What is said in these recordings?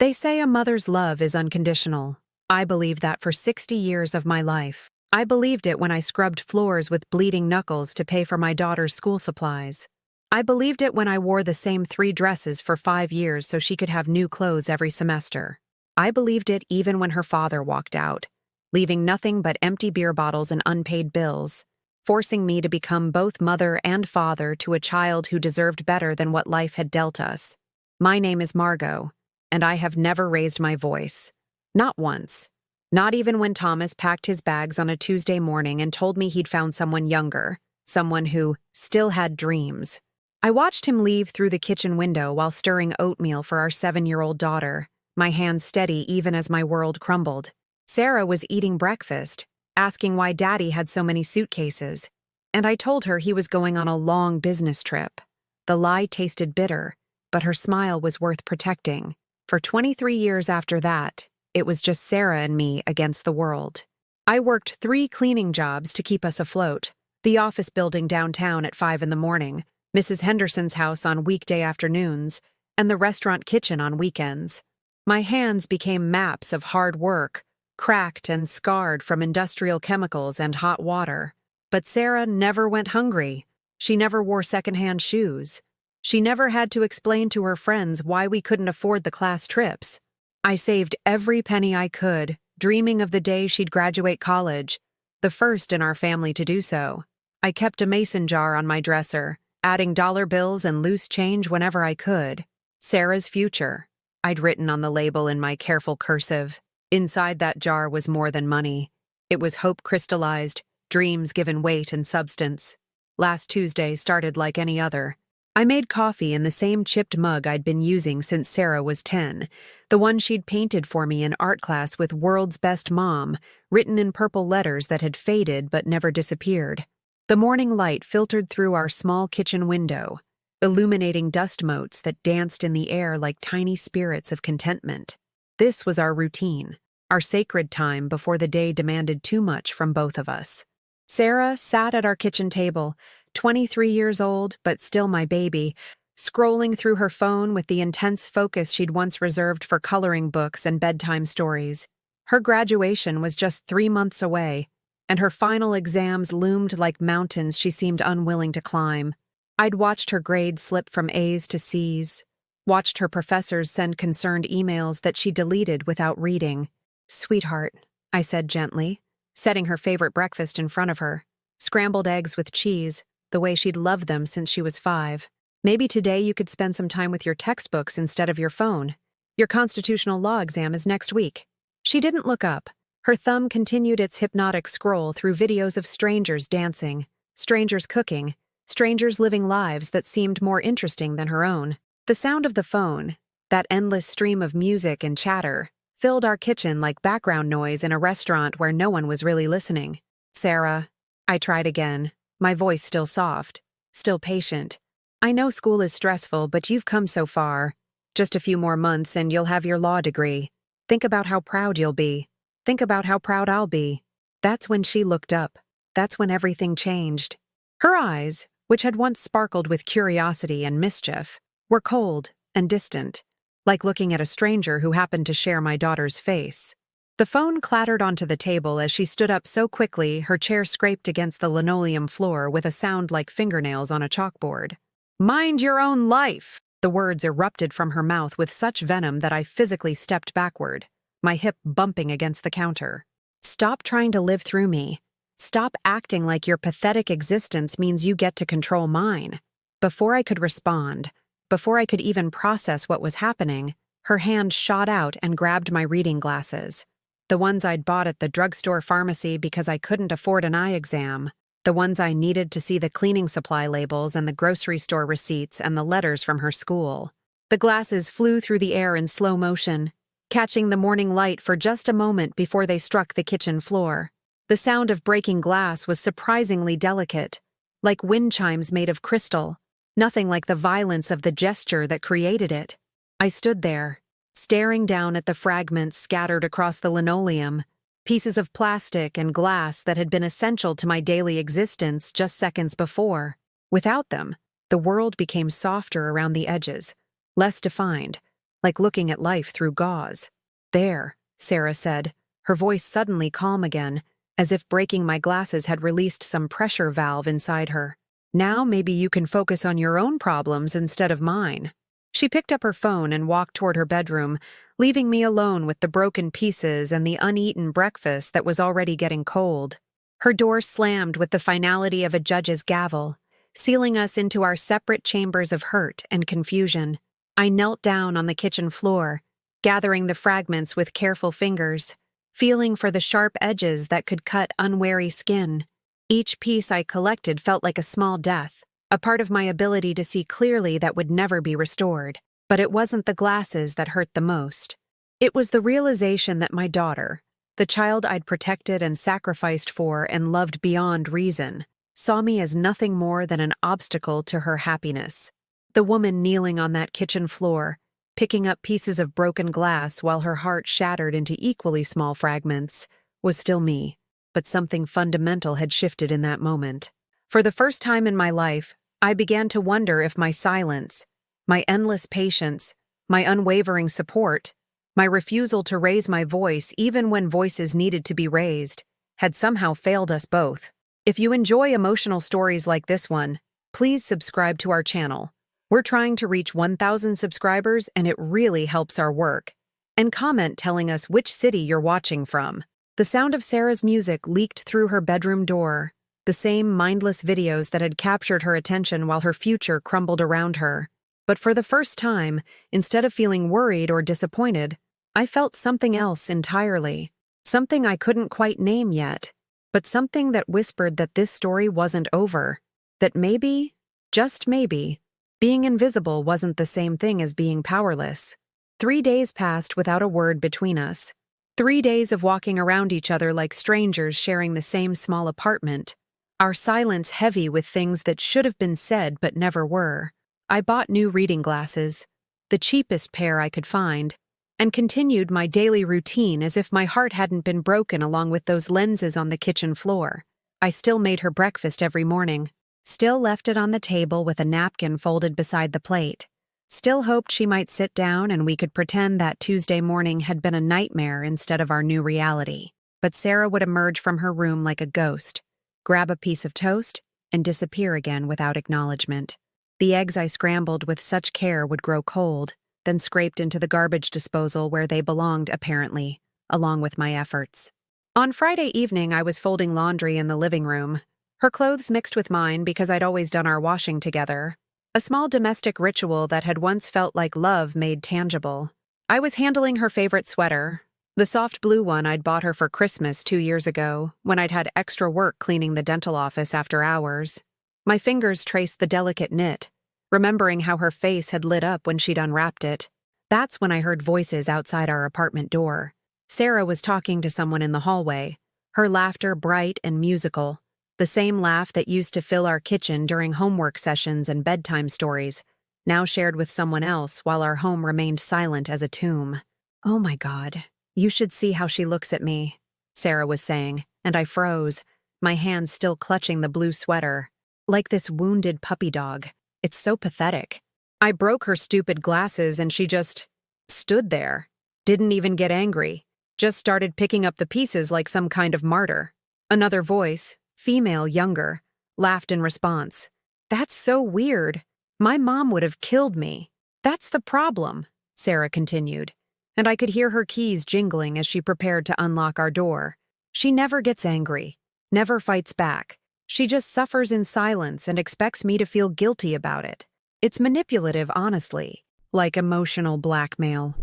They say a mother's love is unconditional. I believed that for 60 years of my life. I believed it when I scrubbed floors with bleeding knuckles to pay for my daughter's school supplies. I believed it when I wore the same 3 dresses for 5 years so she could have new clothes every semester. I believed it even when her father walked out, leaving nothing but empty beer bottles and unpaid bills, forcing me to become both mother and father to a child who deserved better than what life had dealt us. My name is Margot, and I have never raised my voice. Not once. Not even when Thomas packed his bags on a Tuesday morning and told me he'd found someone younger, someone who still had dreams. I watched him leave through the kitchen window while stirring oatmeal for our 7-year-old daughter, my hands steady even as my world crumbled. Sarah was eating breakfast, asking why Daddy had so many suitcases, and I told her he was going on a long business trip. The lie tasted bitter, but her smile was worth protecting. For 23 years after that, it was just Sarah and me against the world. I worked 3 cleaning jobs to keep us afloat: the office building downtown at 5 in the morning, Mrs. Henderson's house on weekday afternoons, and the restaurant kitchen on weekends. My hands became maps of hard work, cracked and scarred from industrial chemicals and hot water. But Sarah never went hungry. She never wore secondhand shoes. She never had to explain to her friends why we couldn't afford the class trips. I saved every penny I could, dreaming of the day she'd graduate college, the first in our family to do so. I kept a mason jar on my dresser, adding dollar bills and loose change whenever I could. Sarah's future, I'd written on the label in my careful cursive. Inside that jar was more than money. It was hope crystallized, dreams given weight and substance. Last Tuesday started like any other. I made coffee in the same chipped mug I'd been using since Sarah was 10, the one she'd painted for me in art class with "World's Best Mom," written in purple letters that had faded but never disappeared. The morning light filtered through our small kitchen window, illuminating dust motes that danced in the air like tiny spirits of contentment. This was our routine, our sacred time before the day demanded too much from both of us. Sarah sat at our kitchen table, 23 years old, but still my baby, scrolling through her phone with the intense focus she'd once reserved for coloring books and bedtime stories. Her graduation was just 3 months away, and her final exams loomed like mountains she seemed unwilling to climb. I'd watched her grades slip from A's to C's, watched her professors send concerned emails that she deleted without reading. "Sweetheart," I said gently, setting her favorite breakfast in front of her. Scrambled eggs with cheese, the way she'd loved them since she was 5. "Maybe today you could spend some time with your textbooks instead of your phone. Your constitutional law exam is next week." She didn't look up. Her thumb continued its hypnotic scroll through videos of strangers dancing, strangers cooking, strangers living lives that seemed more interesting than her own. The sound of the phone, that endless stream of music and chatter, filled our kitchen like background noise in a restaurant where no one was really listening. "Sarah," I tried again, my voice still soft, still patient. "I know school is stressful, but you've come so far. Just a few more months and you'll have your law degree. Think about how proud you'll be. Think about how proud I'll be." That's when she looked up. That's when everything changed. Her eyes, which had once sparkled with curiosity and mischief, were cold and distant, like looking at a stranger who happened to share my daughter's face. The phone clattered onto the table as she stood up so quickly her chair scraped against the linoleum floor with a sound like fingernails on a chalkboard. "Mind your own life!" The words erupted from her mouth with such venom that I physically stepped backward, my hip bumping against the counter. "Stop trying to live through me. Stop acting like your pathetic existence means you get to control mine." Before I could respond, before I could even process what was happening, her hand shot out and grabbed my reading glasses. The ones I'd bought at the drugstore pharmacy because I couldn't afford an eye exam. The ones I needed to see the cleaning supply labels and the grocery store receipts and the letters from her school. The glasses flew through the air in slow motion, catching the morning light for just a moment before they struck the kitchen floor. The sound of breaking glass was surprisingly delicate, like wind chimes made of crystal, nothing like the violence of the gesture that created it. I stood there, staring down at the fragments scattered across the linoleum, pieces of plastic and glass that had been essential to my daily existence just seconds before. Without them, the world became softer around the edges, less defined, like looking at life through gauze. "There," Sarah said, her voice suddenly calm again, as if breaking my glasses had released some pressure valve inside her. "Now maybe you can focus on your own problems instead of mine." She picked up her phone and walked toward her bedroom, leaving me alone with the broken pieces and the uneaten breakfast that was already getting cold. Her door slammed with the finality of a judge's gavel, sealing us into our separate chambers of hurt and confusion. I knelt down on the kitchen floor, gathering the fragments with careful fingers, feeling for the sharp edges that could cut unwary skin. Each piece I collected felt like a small death, a part of my ability to see clearly that would never be restored. But it wasn't the glasses that hurt the most. It was the realization that my daughter, the child I'd protected and sacrificed for and loved beyond reason, saw me as nothing more than an obstacle to her happiness. The woman kneeling on that kitchen floor, picking up pieces of broken glass while her heart shattered into equally small fragments, was still me. But something fundamental had shifted in that moment. For the first time in my life, I began to wonder if my silence, my endless patience, my unwavering support, my refusal to raise my voice even when voices needed to be raised, had somehow failed us both. If you enjoy emotional stories like this one, please subscribe to our channel. We're trying to reach 1,000 subscribers and it really helps our work. And comment telling us which city you're watching from. The sound of Sarah's music leaked through her bedroom door, the same mindless videos that had captured her attention while her future crumbled around her. But for the first time, instead of feeling worried or disappointed, I felt something else entirely. Something I couldn't quite name yet, but something that whispered that this story wasn't over. That maybe, just maybe, being invisible wasn't the same thing as being powerless. 3 days passed without a word between us. 3 days of walking around each other like strangers sharing the same small apartment. Our silence heavy with things that should have been said but never were. I bought new reading glasses, the cheapest pair I could find, and continued my daily routine as if my heart hadn't been broken along with those lenses on the kitchen floor. I still made her breakfast every morning, still left it on the table with a napkin folded beside the plate, still hoped she might sit down and we could pretend that Tuesday morning had been a nightmare instead of our new reality. But Sarah would emerge from her room like a ghost, grab a piece of toast, and disappear again without acknowledgement. The eggs I scrambled with such care would grow cold, then scraped into the garbage disposal where they belonged apparently, along with my efforts. On Friday evening, I was folding laundry in the living room, her clothes mixed with mine because I'd always done our washing together, a small domestic ritual that had once felt like love made tangible. I was handling her favorite sweater, the soft blue one I'd bought her for Christmas 2 years ago, when I'd had extra work cleaning the dental office after hours. My fingers traced the delicate knit, remembering how her face had lit up when she'd unwrapped it. That's when I heard voices outside our apartment door. Sarah was talking to someone in the hallway, her laughter bright and musical, the same laugh that used to fill our kitchen during homework sessions and bedtime stories, now shared with someone else while our home remained silent as a tomb. "Oh my God, you should see how she looks at me," Sarah was saying, and I froze, my hands still clutching the blue sweater. Like this wounded puppy dog. It's so pathetic. I broke her stupid glasses and she just stood there. Didn't even get angry. Just started picking up the pieces like some kind of martyr. Another voice, female, younger, laughed in response. "That's so weird. My mom would have killed me." "That's the problem," Sarah continued, and I could hear her keys jingling as she prepared to unlock our door. "She never gets angry, never fights back. She just suffers in silence and expects me to feel guilty about it. It's manipulative, honestly, like emotional blackmail."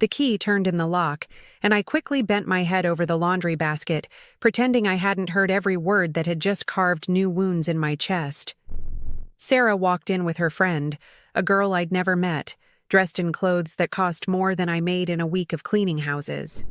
The key turned in the lock, and I quickly bent my head over the laundry basket, pretending I hadn't heard every word that had just carved new wounds in my chest. Sarah walked in with her friend, a girl I'd never met, dressed in clothes that cost more than I made in a week of cleaning houses.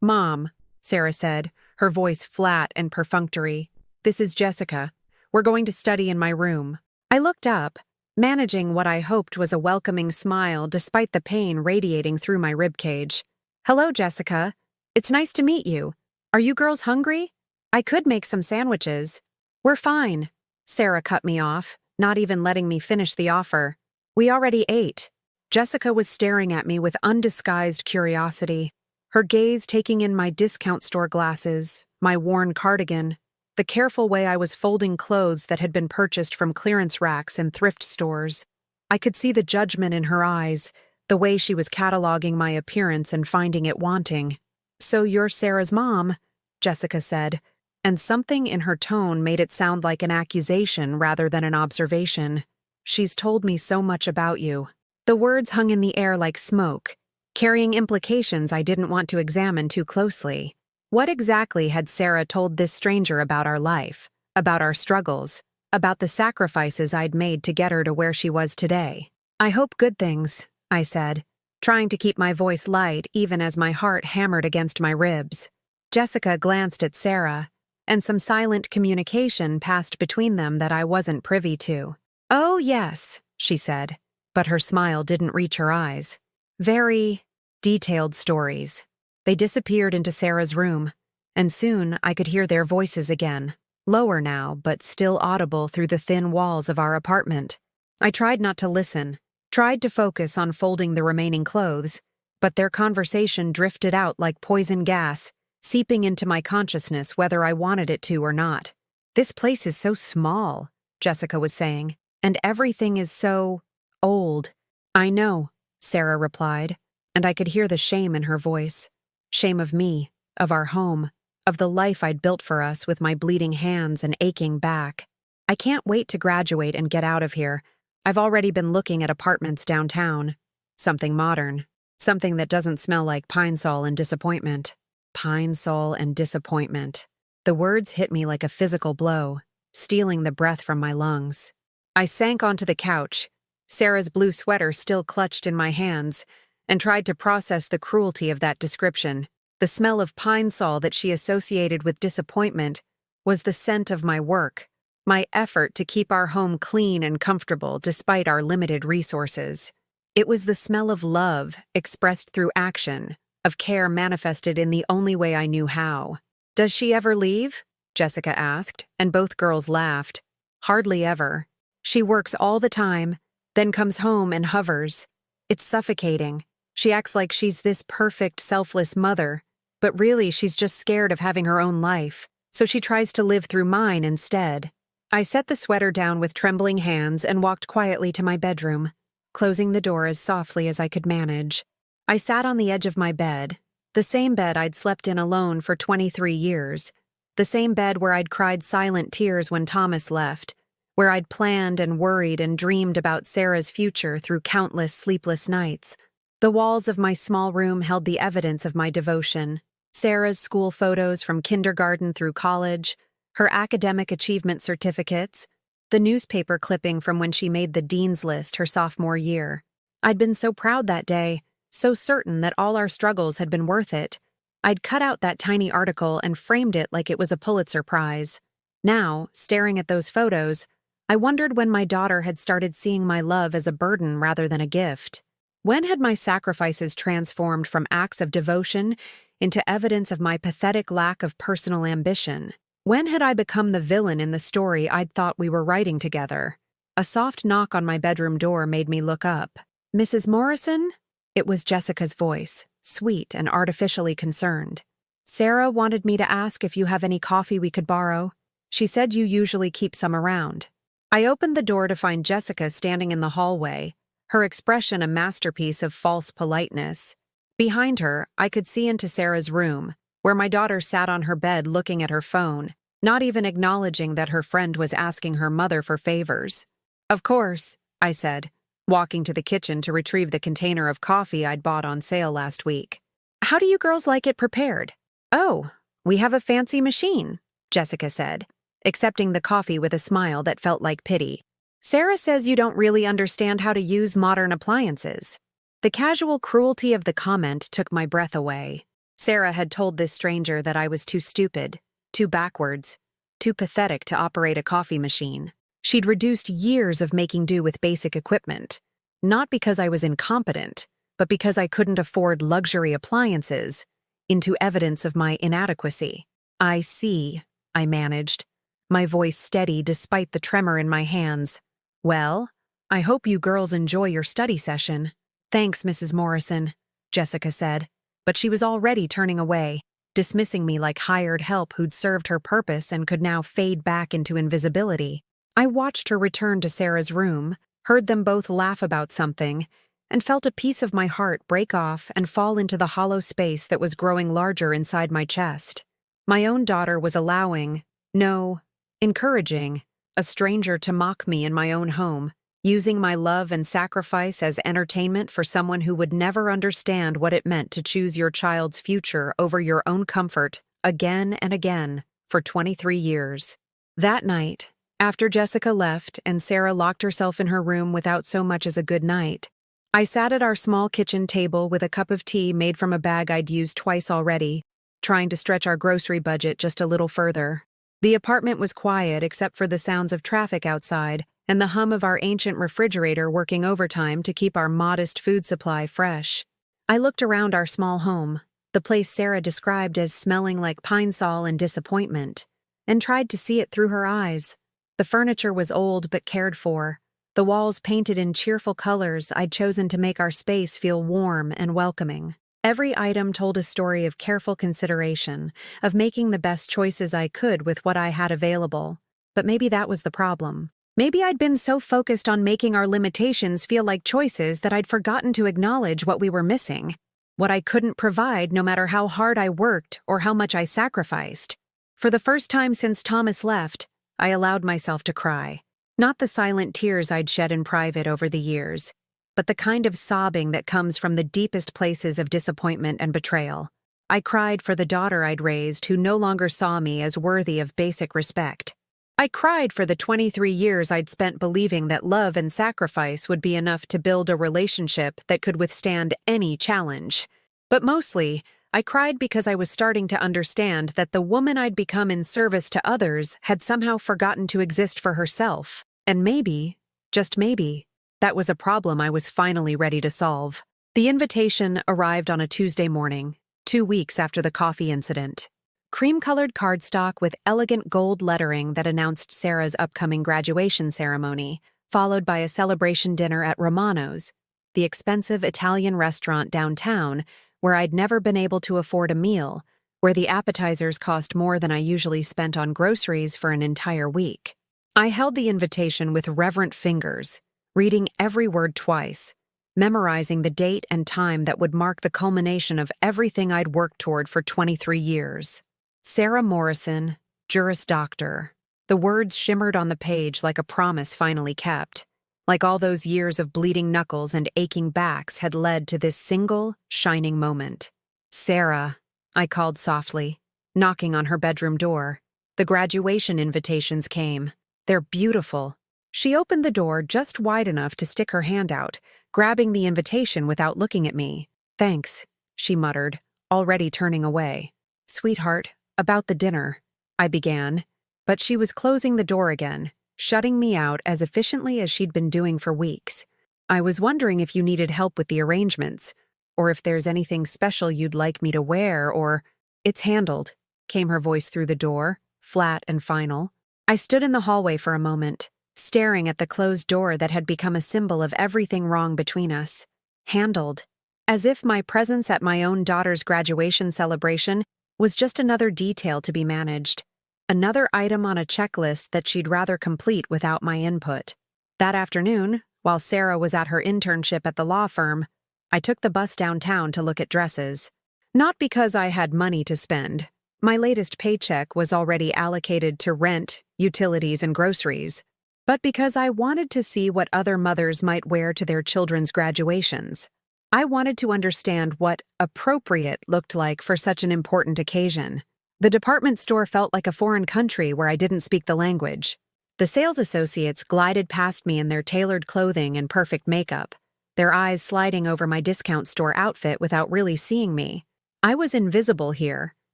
"Mom," Sarah said, her voice flat and perfunctory, "this is Jessica. We're going to study in my room." I looked up, managing what I hoped was a welcoming smile despite the pain radiating through my ribcage. "Hello, Jessica. It's nice to meet you. Are you girls hungry? I could make some sandwiches." "We're fine," Sarah cut me off, not even letting me finish the offer. "We already ate." Jessica was staring at me with undisguised curiosity, her gaze taking in my discount store glasses, my worn cardigan, the careful way I was folding clothes that had been purchased from clearance racks and thrift stores. I could see the judgment in her eyes, the way she was cataloging my appearance and finding it wanting. "So you're Sarah's mom," Jessica said, and something in her tone made it sound like an accusation rather than an observation. "She's told me so much about you." The words hung in the air like smoke, carrying implications I didn't want to examine too closely. What exactly had Sarah told this stranger about our life, about our struggles, about the sacrifices I'd made to get her to where she was today? "I hope good things," I said, trying to keep my voice light even as my heart hammered against my ribs. Jessica glanced at Sarah, and some silent communication passed between them that I wasn't privy to. "Oh, yes," she said, but her smile didn't reach her eyes. "Very detailed stories." They disappeared into Sarah's room, and soon I could hear their voices again, lower now but still audible through the thin walls of our apartment. I tried not to listen, tried to focus on folding the remaining clothes, but their conversation drifted out like poison gas, seeping into my consciousness whether I wanted it to or not. "This place is so small," Jessica was saying, "and everything is so old." "I know," Sarah replied, and I could hear the shame in her voice. Shame of me, of our home, of the life I'd built for us with my bleeding hands and aching back. "I can't wait to graduate and get out of here. I've already been looking at apartments downtown. Something modern. Something that doesn't smell like Pine Sol and disappointment." Pine Sol and disappointment. The words hit me like a physical blow, stealing the breath from my lungs. I sank onto the couch, Sarah's blue sweater still clutched in my hands, and tried to process the cruelty of that description. The smell of Pine Sol that she associated with disappointment was the scent of my work, my effort to keep our home clean and comfortable despite our limited resources. It was the smell of love expressed through action, of care manifested in the only way I knew how. "Does she ever leave?" Jessica asked, and both girls laughed. "Hardly ever. She works all the time, then comes home and hovers. It's suffocating. She acts like she's this perfect, selfless mother, but really she's just scared of having her own life, so she tries to live through mine instead." I set the sweater down with trembling hands and walked quietly to my bedroom, closing the door as softly as I could manage. I sat on the edge of my bed, the same bed I'd slept in alone for 23 years, the same bed where I'd cried silent tears when Thomas left, where I'd planned and worried and dreamed about Sarah's future through countless sleepless nights. The walls of my small room held the evidence of my devotion. Sarah's school photos from kindergarten through college, her academic achievement certificates, the newspaper clipping from when she made the dean's list her sophomore year. I'd been so proud that day, so certain that all our struggles had been worth it. I'd cut out that tiny article and framed it like it was a Pulitzer Prize. Now, staring at those photos, I wondered when my daughter had started seeing my love as a burden rather than a gift. When had my sacrifices transformed from acts of devotion into evidence of my pathetic lack of personal ambition? When had I become the villain in the story I'd thought we were writing together? A soft knock on my bedroom door made me look up. "Mrs. Morrison?" It was Jessica's voice, sweet and artificially concerned. "Sarah wanted me to ask if you have any coffee we could borrow. She said you usually keep some around." I opened the door to find Jessica standing in the hallway, her expression a masterpiece of false politeness. Behind her, I could see into Sarah's room, where my daughter sat on her bed looking at her phone, not even acknowledging that her friend was asking her mother for favors. "Of course," I said, walking to the kitchen to retrieve the container of coffee I'd bought on sale last week. "How do you girls like it prepared?" "Oh, we have a fancy machine," Jessica said, accepting the coffee with a smile that felt like pity. "Sarah says you don't really understand how to use modern appliances." The casual cruelty of the comment took my breath away. Sarah had told this stranger that I was too stupid, too backwards, too pathetic to operate a coffee machine. She'd reduced years of making do with basic equipment, not because I was incompetent, but because I couldn't afford luxury appliances, into evidence of my inadequacy. "I see," I managed, my voice steady despite the tremor in my hands. "Well, I hope you girls enjoy your study session." "Thanks, Mrs. Morrison," Jessica said, but she was already turning away, dismissing me like hired help who'd served her purpose and could now fade back into invisibility. I watched her return to Sarah's room, heard them both laugh about something, and felt a piece of my heart break off and fall into the hollow space that was growing larger inside my chest. My own daughter was allowing, no, encouraging, a stranger to mock me in my own home, using my love and sacrifice as entertainment for someone who would never understand what it meant to choose your child's future over your own comfort again and again for 23 years. That night, after Jessica left and Sarah locked herself in her room without so much as a good night, I sat at our small kitchen table with a cup of tea made from a bag I'd used twice already, trying to stretch our grocery budget just a little further. The apartment was quiet except for the sounds of traffic outside and the hum of our ancient refrigerator working overtime to keep our modest food supply fresh. I looked around our small home, the place Sarah described as smelling like pine sol and disappointment, and tried to see it through her eyes. The furniture was old but cared for, the walls painted in cheerful colors I'd chosen to make our space feel warm and welcoming. Every item told a story of careful consideration, of making the best choices I could with what I had available. But maybe that was the problem. Maybe I'd been so focused on making our limitations feel like choices that I'd forgotten to acknowledge what we were missing, what I couldn't provide no matter how hard I worked or how much I sacrificed. For the first time since Thomas left, I allowed myself to cry. Not the silent tears I'd shed in private over the years, but the kind of sobbing that comes from the deepest places of disappointment and betrayal. I cried for the daughter I'd raised who no longer saw me as worthy of basic respect. I cried for the 23 years I'd spent believing that love and sacrifice would be enough to build a relationship that could withstand any challenge. But mostly, I cried because I was starting to understand that the woman I'd become in service to others had somehow forgotten to exist for herself. And maybe, just maybe, that was a problem I was finally ready to solve. The invitation arrived on a Tuesday morning, 2 weeks after the coffee incident. Cream-colored cardstock with elegant gold lettering that announced Sarah's upcoming graduation ceremony, followed by a celebration dinner at Romano's, the expensive Italian restaurant downtown where I'd never been able to afford a meal, where the appetizers cost more than I usually spent on groceries for an entire week. I held the invitation with reverent fingers, reading every word twice, memorizing the date and time that would mark the culmination of everything I'd worked toward for 23 years. Sarah Morrison, Juris Doctor. The words shimmered on the page like a promise finally kept, like all those years of bleeding knuckles and aching backs had led to this single, shining moment. "Sarah," I called softly, knocking on her bedroom door. The graduation invitations came. "They're beautiful." She opened the door just wide enough to stick her hand out, grabbing the invitation without looking at me. "Thanks," she muttered, already turning away. "Sweetheart, about the dinner," I began, but she was closing the door again, shutting me out as efficiently as she'd been doing for weeks. "I was wondering if you needed help with the arrangements, or if there's anything special you'd like me to wear, or—" "It's handled," came her voice through the door, flat and final. I stood in the hallway for a moment, staring at the closed door that had become a symbol of everything wrong between us. Handled. As if my presence at my own daughter's graduation celebration was just another detail to be managed, another item on a checklist that she'd rather complete without my input. That afternoon, while Sarah was at her internship at the law firm, I took the bus downtown to look at dresses. Not because I had money to spend. My latest paycheck was already allocated to rent, utilities, and groceries, but because I wanted to see what other mothers might wear to their children's graduations. I wanted to understand what appropriate looked like for such an important occasion. The department store felt like a foreign country where I didn't speak the language. The sales associates glided past me in their tailored clothing and perfect makeup, their eyes sliding over my discount store outfit without really seeing me. I was invisible here,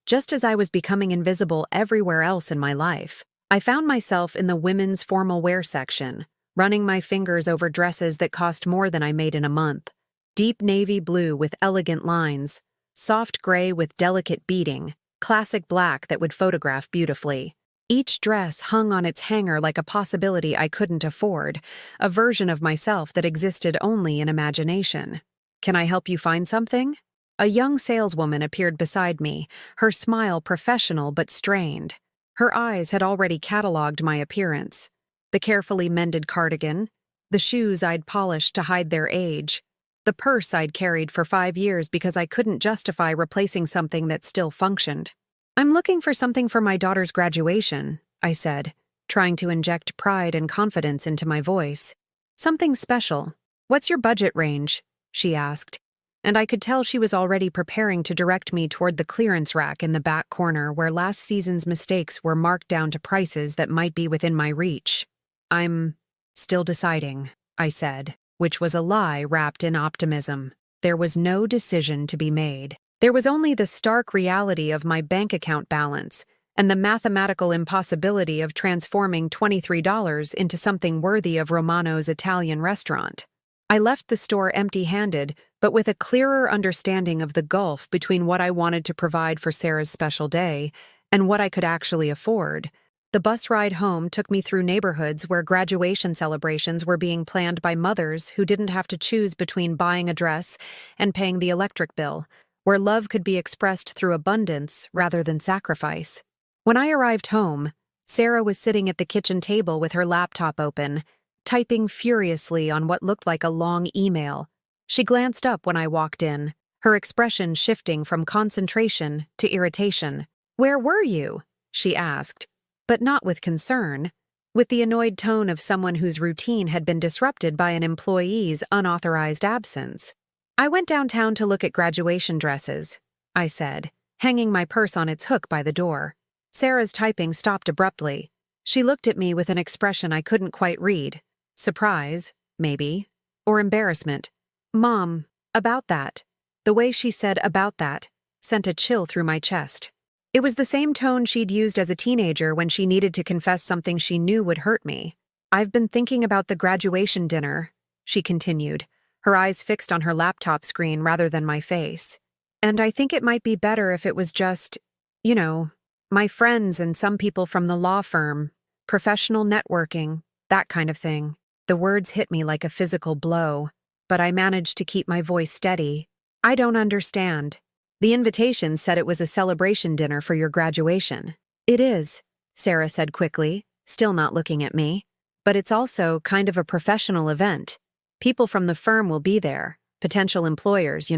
just as I was becoming invisible everywhere else in my life. I found myself in the women's formal wear section, running my fingers over dresses that cost more than I made in a month. Deep navy blue with elegant lines, soft gray with delicate beading, classic black that would photograph beautifully. Each dress hung on its hanger like a possibility I couldn't afford, a version of myself that existed only in imagination. Can I help you find something? A young saleswoman appeared beside me, her smile professional but strained. Her eyes had already catalogued my appearance. The carefully mended cardigan, the shoes I'd polished to hide their age, the purse I'd carried for 5 years because I couldn't justify replacing something that still functioned. I'm looking for something for my daughter's graduation, I said, trying to inject pride and confidence into my voice. Something special. What's your budget range? She asked, and I could tell she was already preparing to direct me toward the clearance rack in the back corner where last season's mistakes were marked down to prices that might be within my reach. I'm still deciding, I said, which was a lie wrapped in optimism. There was no decision to be made. There was only the stark reality of my bank account balance and the mathematical impossibility of transforming $23 into something worthy of Romano's Italian restaurant. I left the store empty-handed, but with a clearer understanding of the gulf between what I wanted to provide for Sarah's special day and what I could actually afford. The bus ride home took me through neighborhoods where graduation celebrations were being planned by mothers who didn't have to choose between buying a dress and paying the electric bill, where love could be expressed through abundance rather than sacrifice. When I arrived home, Sarah was sitting at the kitchen table with her laptop open, typing furiously on what looked like a long email. She glanced up when I walked in, her expression shifting from concentration to irritation. "Where were you?" she asked, but not with concern, with the annoyed tone of someone whose routine had been disrupted by an employee's unauthorized absence. "I went downtown to look at graduation dresses," I said, hanging my purse on its hook by the door. Sarah's typing stopped abruptly. She looked at me with an expression I couldn't quite read. Surprise, maybe, or embarrassment. "Mom, about that." The way she said "about that" sent a chill through my chest. It was the same tone she'd used as a teenager when she needed to confess something she knew would hurt me. "I've been thinking about the graduation dinner," she continued, her eyes fixed on her laptop screen rather than my face. "And I think it might be better if it was just, my friends and some people from the law firm, professional networking, that kind of thing." The words hit me like a physical blow, but I managed to keep my voice steady. "I don't understand. The invitation said it was a celebration dinner for your graduation." "It is," Sarah said quickly, still not looking at me. "But it's also kind of a professional event. People from the firm will be there, potential employers,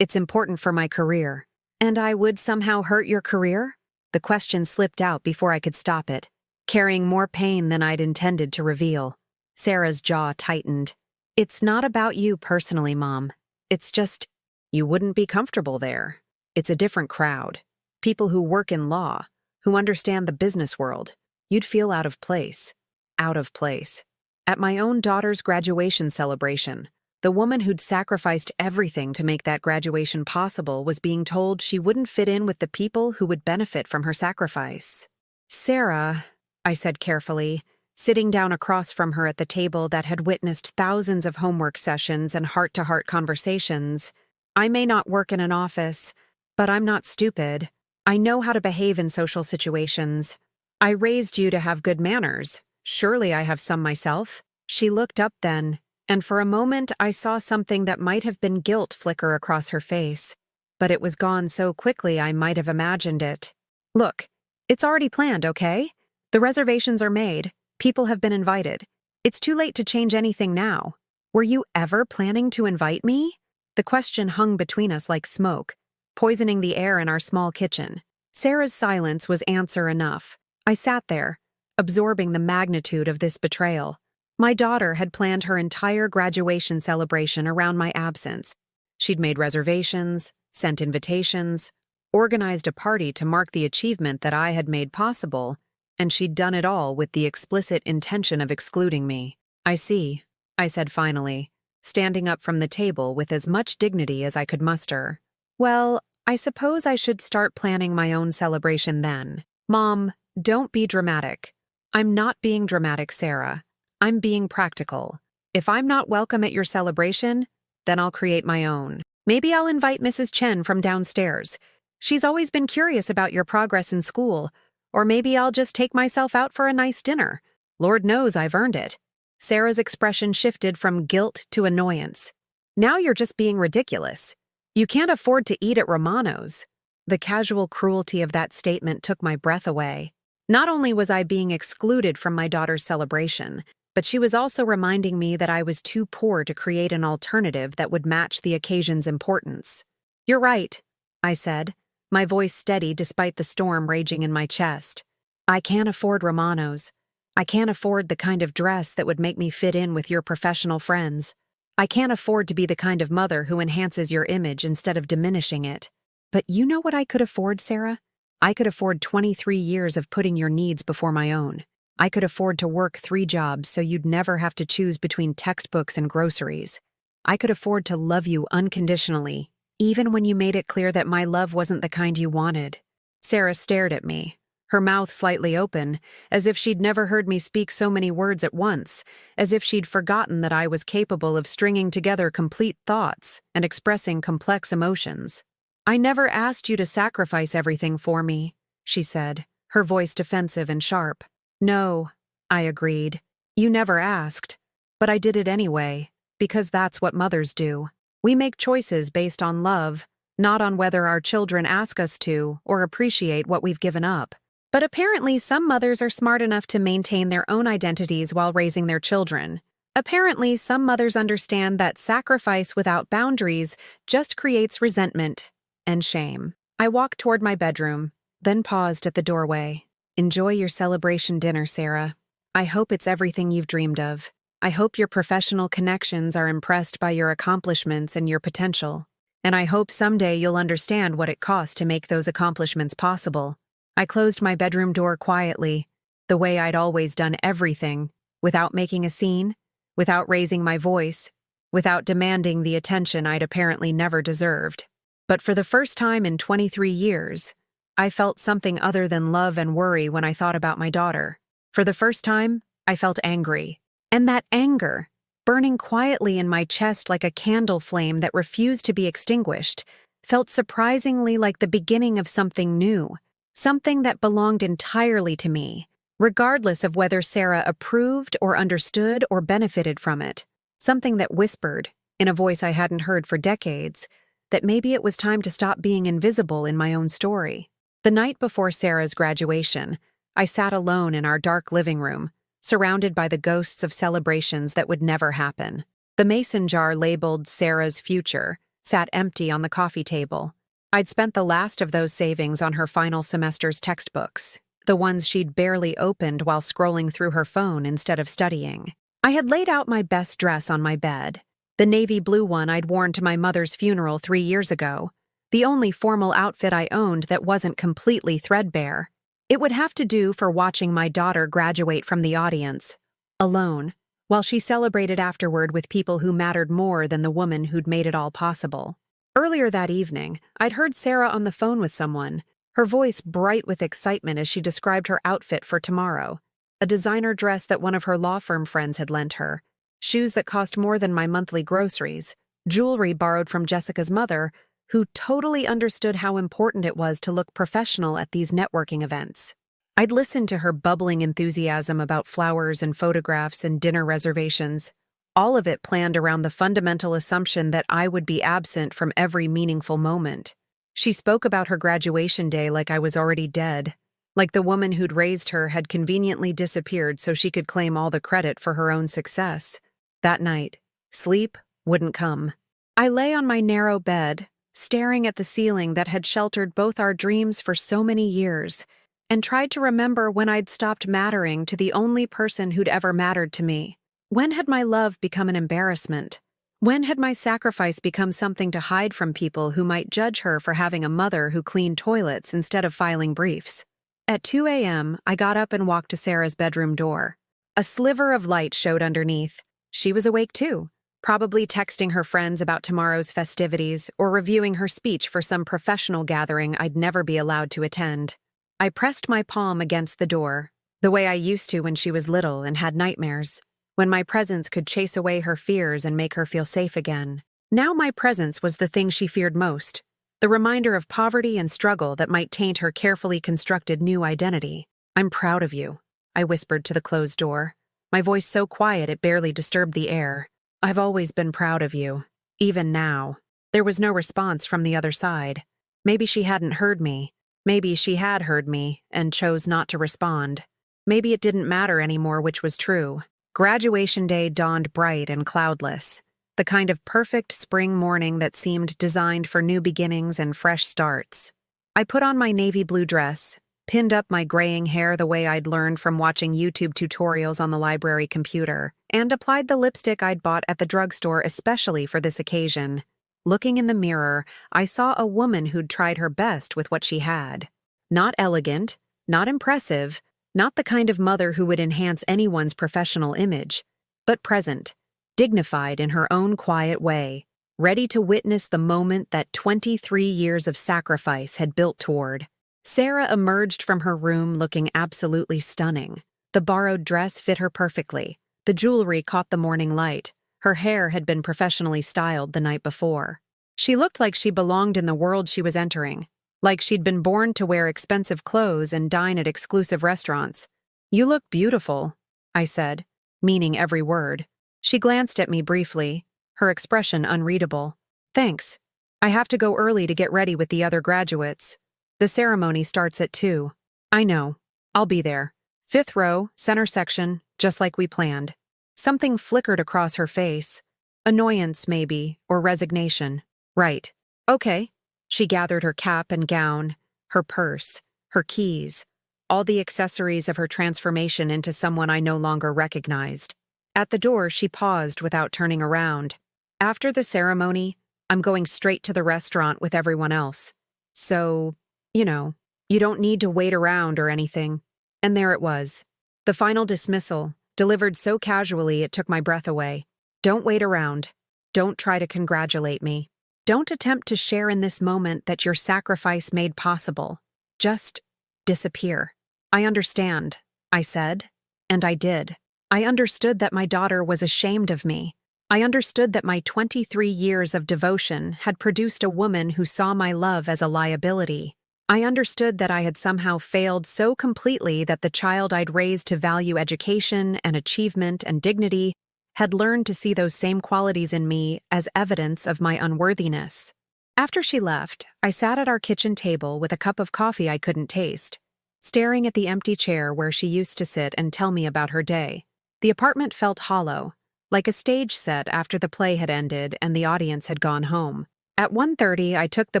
It's important for my career." "And I would somehow hurt your career?" The question slipped out before I could stop it, carrying more pain than I'd intended to reveal. Sarah's jaw tightened. "It's not about you personally, Mom. It's just, you wouldn't be comfortable there. It's a different crowd. People who work in law, who understand the business world. You'd feel out of place. Out of place. At my own daughter's graduation celebration, the woman who'd sacrificed everything to make that graduation possible was being told she wouldn't fit in with the people who would benefit from her sacrifice." "Sarah," I said carefully, sitting down across from her at the table that had witnessed thousands of homework sessions and heart-to-heart conversations, "I may not work in an office, but I'm not stupid. I know how to behave in social situations. I raised you to have good manners. Surely I have some myself." She looked up then, and for a moment I saw something that might have been guilt flicker across her face, but it was gone so quickly I might have imagined it. "Look, it's already planned, okay? The reservations are made. People have been invited. It's too late to change anything now. Were you ever planning to invite me?" The question hung between us like smoke, poisoning the air in our small kitchen. Sarah's silence was answer enough. I sat there, absorbing the magnitude of this betrayal. My daughter had planned her entire graduation celebration around my absence. She'd made reservations, sent invitations, organized a party to mark the achievement that I had made possible, and she'd done it all with the explicit intention of excluding me. "I see," I said finally, standing up from the table with as much dignity as I could muster. "Well, I suppose I should start planning my own celebration then. Mom, don't be dramatic." "I'm not being dramatic, Sarah. I'm being practical. If I'm not welcome at your celebration, then I'll create my own. Maybe I'll invite Mrs. Chen from downstairs. She's always been curious about your progress in school. Or maybe I'll just take myself out for a nice dinner. Lord knows I've earned it." Sarah's expression shifted from guilt to annoyance. Now you're just being ridiculous. You can't afford to eat at Romano's." The casual cruelty of that statement took my breath away. Not only was I being excluded from my daughter's celebration, but she was also reminding me that I was too poor to create an alternative that would match the occasion's importance. "You're right," I said, my voice steady despite the storm raging in my chest. "I can't afford Romano's. I can't afford the kind of dress that would make me fit in with your professional friends. I can't afford to be the kind of mother who enhances your image instead of diminishing it. But you know what I could afford, Sarah? I could afford 23 years of putting your needs before my own. I could afford to work 3 jobs so you'd never have to choose between textbooks and groceries. I could afford to love you unconditionally, even when you made it clear that my love wasn't the kind you wanted." Sarah stared at me, her mouth slightly open, as if she'd never heard me speak so many words at once, as if she'd forgotten that I was capable of stringing together complete thoughts and expressing complex emotions. "I never asked you to sacrifice everything for me," she said, her voice defensive and sharp. "No," I agreed. "You never asked. But I did it anyway, because that's what mothers do. We make choices based on love, not on whether our children ask us to or appreciate what we've given up." But apparently some mothers are smart enough to maintain their own identities while raising their children. Apparently some mothers understand that sacrifice without boundaries just creates resentment and shame. I walked toward my bedroom, then paused at the doorway. "Enjoy your celebration dinner, Sarah. I hope it's everything you've dreamed of. I hope your professional connections are impressed by your accomplishments and your potential. And I hope someday you'll understand what it costs to make those accomplishments possible." I closed my bedroom door quietly, the way I'd always done everything, without making a scene, without raising my voice, without demanding the attention I'd apparently never deserved. But for the first time in 23 years, I felt something other than love and worry when I thought about my daughter. For the first time, I felt angry. And that anger, burning quietly in my chest like a candle flame that refused to be extinguished, felt surprisingly like the beginning of something new. Something that belonged entirely to me, regardless of whether Sarah approved or understood or benefited from it. Something that whispered, in a voice I hadn't heard for decades, that maybe it was time to stop being invisible in my own story. The night before Sarah's graduation, I sat alone in our dark living room, surrounded by the ghosts of celebrations that would never happen. The mason jar labeled Sarah's future sat empty on the coffee table. I'd spent the last of those savings on her final semester's textbooks, the ones she'd barely opened while scrolling through her phone instead of studying. I had laid out my best dress on my bed, the navy blue one I'd worn to my mother's funeral 3 years ago, the only formal outfit I owned that wasn't completely threadbare. It would have to do for watching my daughter graduate from the audience, alone, while she celebrated afterward with people who mattered more than the woman who'd made it all possible. Earlier that evening, I'd heard Sarah on the phone with someone, her voice bright with excitement as she described her outfit for tomorrow, a designer dress that one of her law firm friends had lent her, shoes that cost more than my monthly groceries, jewelry borrowed from Jessica's mother, who totally understood how important it was to look professional at these networking events. I'd listened to her bubbling enthusiasm about flowers and photographs and dinner reservations, all of it planned around the fundamental assumption that I would be absent from every meaningful moment. She spoke about her graduation day like I was already dead, like the woman who'd raised her had conveniently disappeared so she could claim all the credit for her own success. That night, sleep wouldn't come. I lay on my narrow bed, staring at the ceiling that had sheltered both our dreams for so many years, and tried to remember when I'd stopped mattering to the only person who'd ever mattered to me. When had my love become an embarrassment? When had my sacrifice become something to hide from people who might judge her for having a mother who cleaned toilets instead of filing briefs? At 2 a.m., I got up and walked to Sarah's bedroom door. A sliver of light showed underneath. She was awake too, probably texting her friends about tomorrow's festivities or reviewing her speech for some professional gathering I'd never be allowed to attend. I pressed my palm against the door, the way I used to when she was little and had nightmares, when my presence could chase away her fears and make her feel safe again. Now my presence was the thing she feared most, the reminder of poverty and struggle that might taint her carefully constructed new identity. "I'm proud of you," I whispered to the closed door, my voice so quiet it barely disturbed the air. "I've always been proud of you." even now. There was no response from the other side. Maybe she hadn't heard me. Maybe she had heard me and chose not to respond. Maybe it didn't matter anymore which was true. Graduation day dawned bright and cloudless, the kind of perfect spring morning that seemed designed for new beginnings and fresh starts. I put on my navy blue dress, pinned up my graying hair the way I'd learned from watching YouTube tutorials on the library computer, and applied the lipstick I'd bought at the drugstore especially for this occasion. Looking in the mirror, I saw a woman who'd tried her best with what she had. Not elegant, not impressive, not the kind of mother who would enhance anyone's professional image, but present, dignified in her own quiet way, ready to witness the moment that 23 years of sacrifice had built toward. Sarah emerged from her room looking absolutely stunning. The borrowed dress fit her perfectly. The jewelry caught the morning light. Her hair had been professionally styled the night before. She looked like she belonged in the world she was entering, like she'd been born to wear expensive clothes and dine at exclusive restaurants. "You look beautiful," I said, meaning every word. She glanced at me briefly, her expression unreadable. "Thanks. I have to go early to get ready with the other graduates. The ceremony starts at 2. "I know. I'll be there. 5th row, center section, just like we planned." Something flickered across her face. Annoyance, maybe, or resignation. "Right. Okay." She gathered her cap and gown, her purse, her keys, all the accessories of her transformation into someone I no longer recognized. At the door, she paused without turning around. "After the ceremony, I'm going straight to the restaurant with everyone else. So, you don't need to wait around or anything." And there it was. The final dismissal, delivered so casually it took my breath away. Don't wait around. Don't try to congratulate me. Don't attempt to share in this moment that your sacrifice made possible. Just disappear. "I understand," I said, and I did. I understood that my daughter was ashamed of me. I understood that my 23 years of devotion had produced a woman who saw my love as a liability. I understood that I had somehow failed so completely that the child I'd raised to value education and achievement and dignity had learned to see those same qualities in me as evidence of my unworthiness. After she left, I sat at our kitchen table with a cup of coffee I couldn't taste, staring at the empty chair where she used to sit and tell me about her day. The apartment felt hollow, like a stage set after the play had ended and the audience had gone home. At 1:30, I took the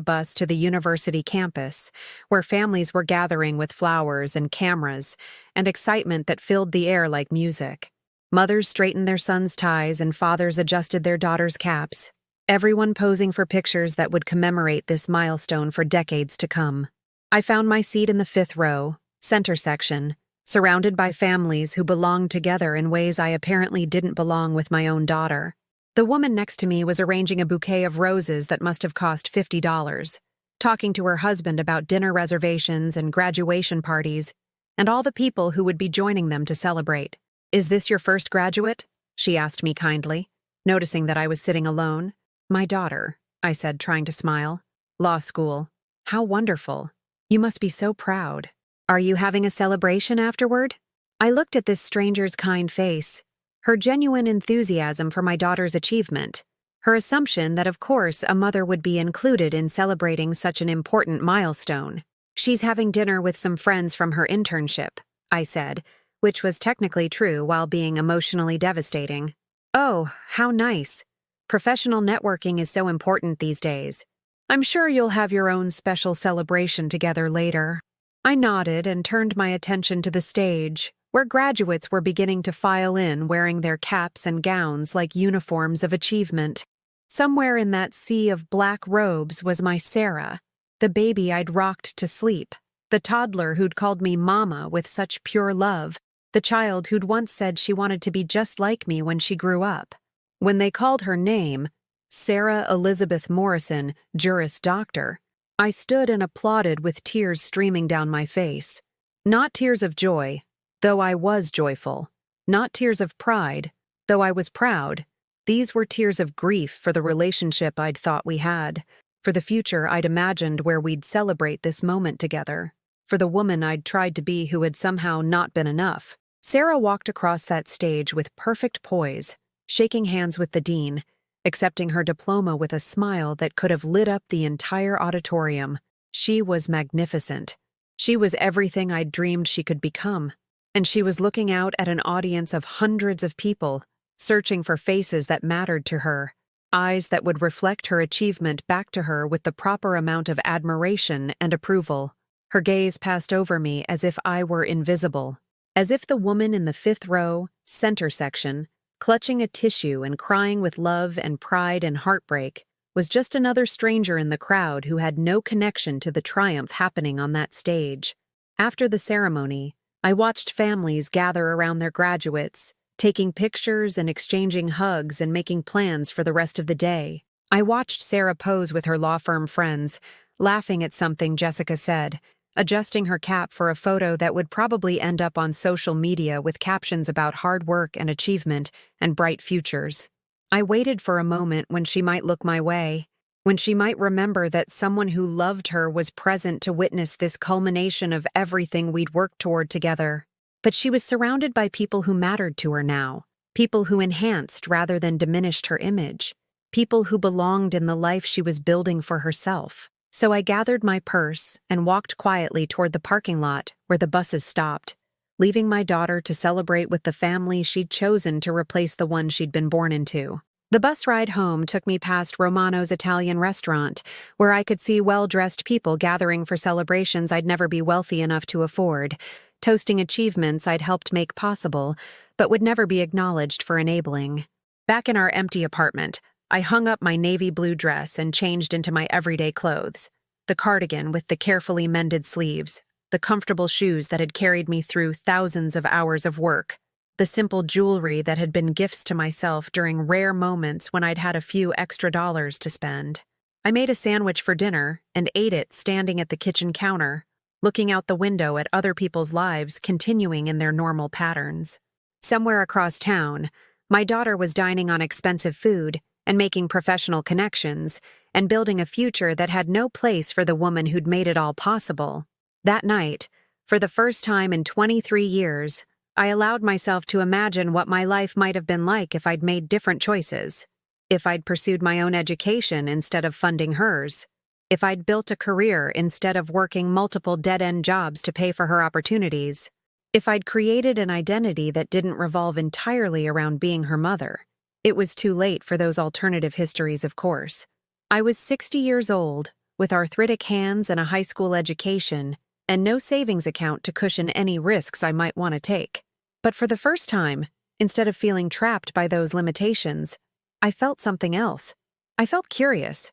bus to the university campus, where families were gathering with flowers and cameras, and excitement that filled the air like music. Mothers straightened their sons' ties and fathers adjusted their daughters' caps, everyone posing for pictures that would commemorate this milestone for decades to come. I found my seat in the 5th row, center section, surrounded by families who belonged together in ways I apparently didn't belong with my own daughter. The woman next to me was arranging a bouquet of roses that must have cost $50, talking to her husband about dinner reservations and graduation parties, and all the people who would be joining them to celebrate. "Is this your first graduate?" she asked me kindly, noticing that I was sitting alone. "My daughter," I said, trying to smile. "Law school. How wonderful. You must be so proud. Are you having a celebration afterward?" I looked at this stranger's kind face, her genuine enthusiasm for my daughter's achievement, her assumption that of course a mother would be included in celebrating such an important milestone. "She's having dinner with some friends from her internship," I said, which was technically true while being emotionally devastating. "Oh, how nice. Professional networking is so important these days. I'm sure you'll have your own special celebration together later." I nodded and turned my attention to the stage, where graduates were beginning to file in wearing their caps and gowns like uniforms of achievement. Somewhere in that sea of black robes was my Sarah, the baby I'd rocked to sleep, the toddler who'd called me Mama with such pure love, the child who'd once said she wanted to be just like me when she grew up. When they called her name, Sarah Elizabeth Morrison, Juris Doctor, I stood and applauded with tears streaming down my face. Not tears of joy, though I was joyful. Not tears of pride, though I was proud. These were tears of grief for the relationship I'd thought we had, for the future I'd imagined where we'd celebrate this moment together, for the woman I'd tried to be who had somehow not been enough. Sarah walked across that stage with perfect poise, shaking hands with the dean, accepting her diploma with a smile that could have lit up the entire auditorium. She was magnificent. She was everything I'd dreamed she could become. And she was looking out at an audience of hundreds of people, searching for faces that mattered to her, eyes that would reflect her achievement back to her with the proper amount of admiration and approval. Her gaze passed over me as if I were invisible, as if the woman in the fifth row, center section, clutching a tissue and crying with love and pride and heartbreak, was just another stranger in the crowd who had no connection to the triumph happening on that stage. After the ceremony, I watched families gather around their graduates, taking pictures and exchanging hugs and making plans for the rest of the day. I watched Sarah pose with her law firm friends, laughing at something Jessica said, adjusting her cap for a photo that would probably end up on social media with captions about hard work and achievement and bright futures. I waited for a moment when she might look my way, when she might remember that someone who loved her was present to witness this culmination of everything we'd worked toward together. But she was surrounded by people who mattered to her now, people who enhanced rather than diminished her image, people who belonged in the life she was building for herself. So I gathered my purse and walked quietly toward the parking lot where the buses stopped, leaving my daughter to celebrate with the family she'd chosen to replace the one she'd been born into. The bus ride home took me past Romano's Italian restaurant, where I could see well-dressed people gathering for celebrations I'd never be wealthy enough to afford, toasting achievements I'd helped make possible, but would never be acknowledged for enabling. Back in our empty apartment, I hung up my navy blue dress and changed into my everyday clothes. The cardigan with the carefully mended sleeves, the comfortable shoes that had carried me through thousands of hours of work, the simple jewelry that had been gifts to myself during rare moments when I'd had a few extra dollars to spend. I made a sandwich for dinner and ate it standing at the kitchen counter, looking out the window at other people's lives continuing in their normal patterns. Somewhere across town, my daughter was dining on expensive food and making professional connections and building a future that had no place for the woman who'd made it all possible. That night, for the first time in 23 years, I allowed myself to imagine what my life might have been like if I'd made different choices, if I'd pursued my own education instead of funding hers, if I'd built a career instead of working multiple dead-end jobs to pay for her opportunities, if I'd created an identity that didn't revolve entirely around being her mother. It was too late for those alternative histories, of course. I was 60 years old, with arthritic hands and a high school education, and no savings account to cushion any risks I might want to take. But for the first time, instead of feeling trapped by those limitations, I felt something else. I felt curious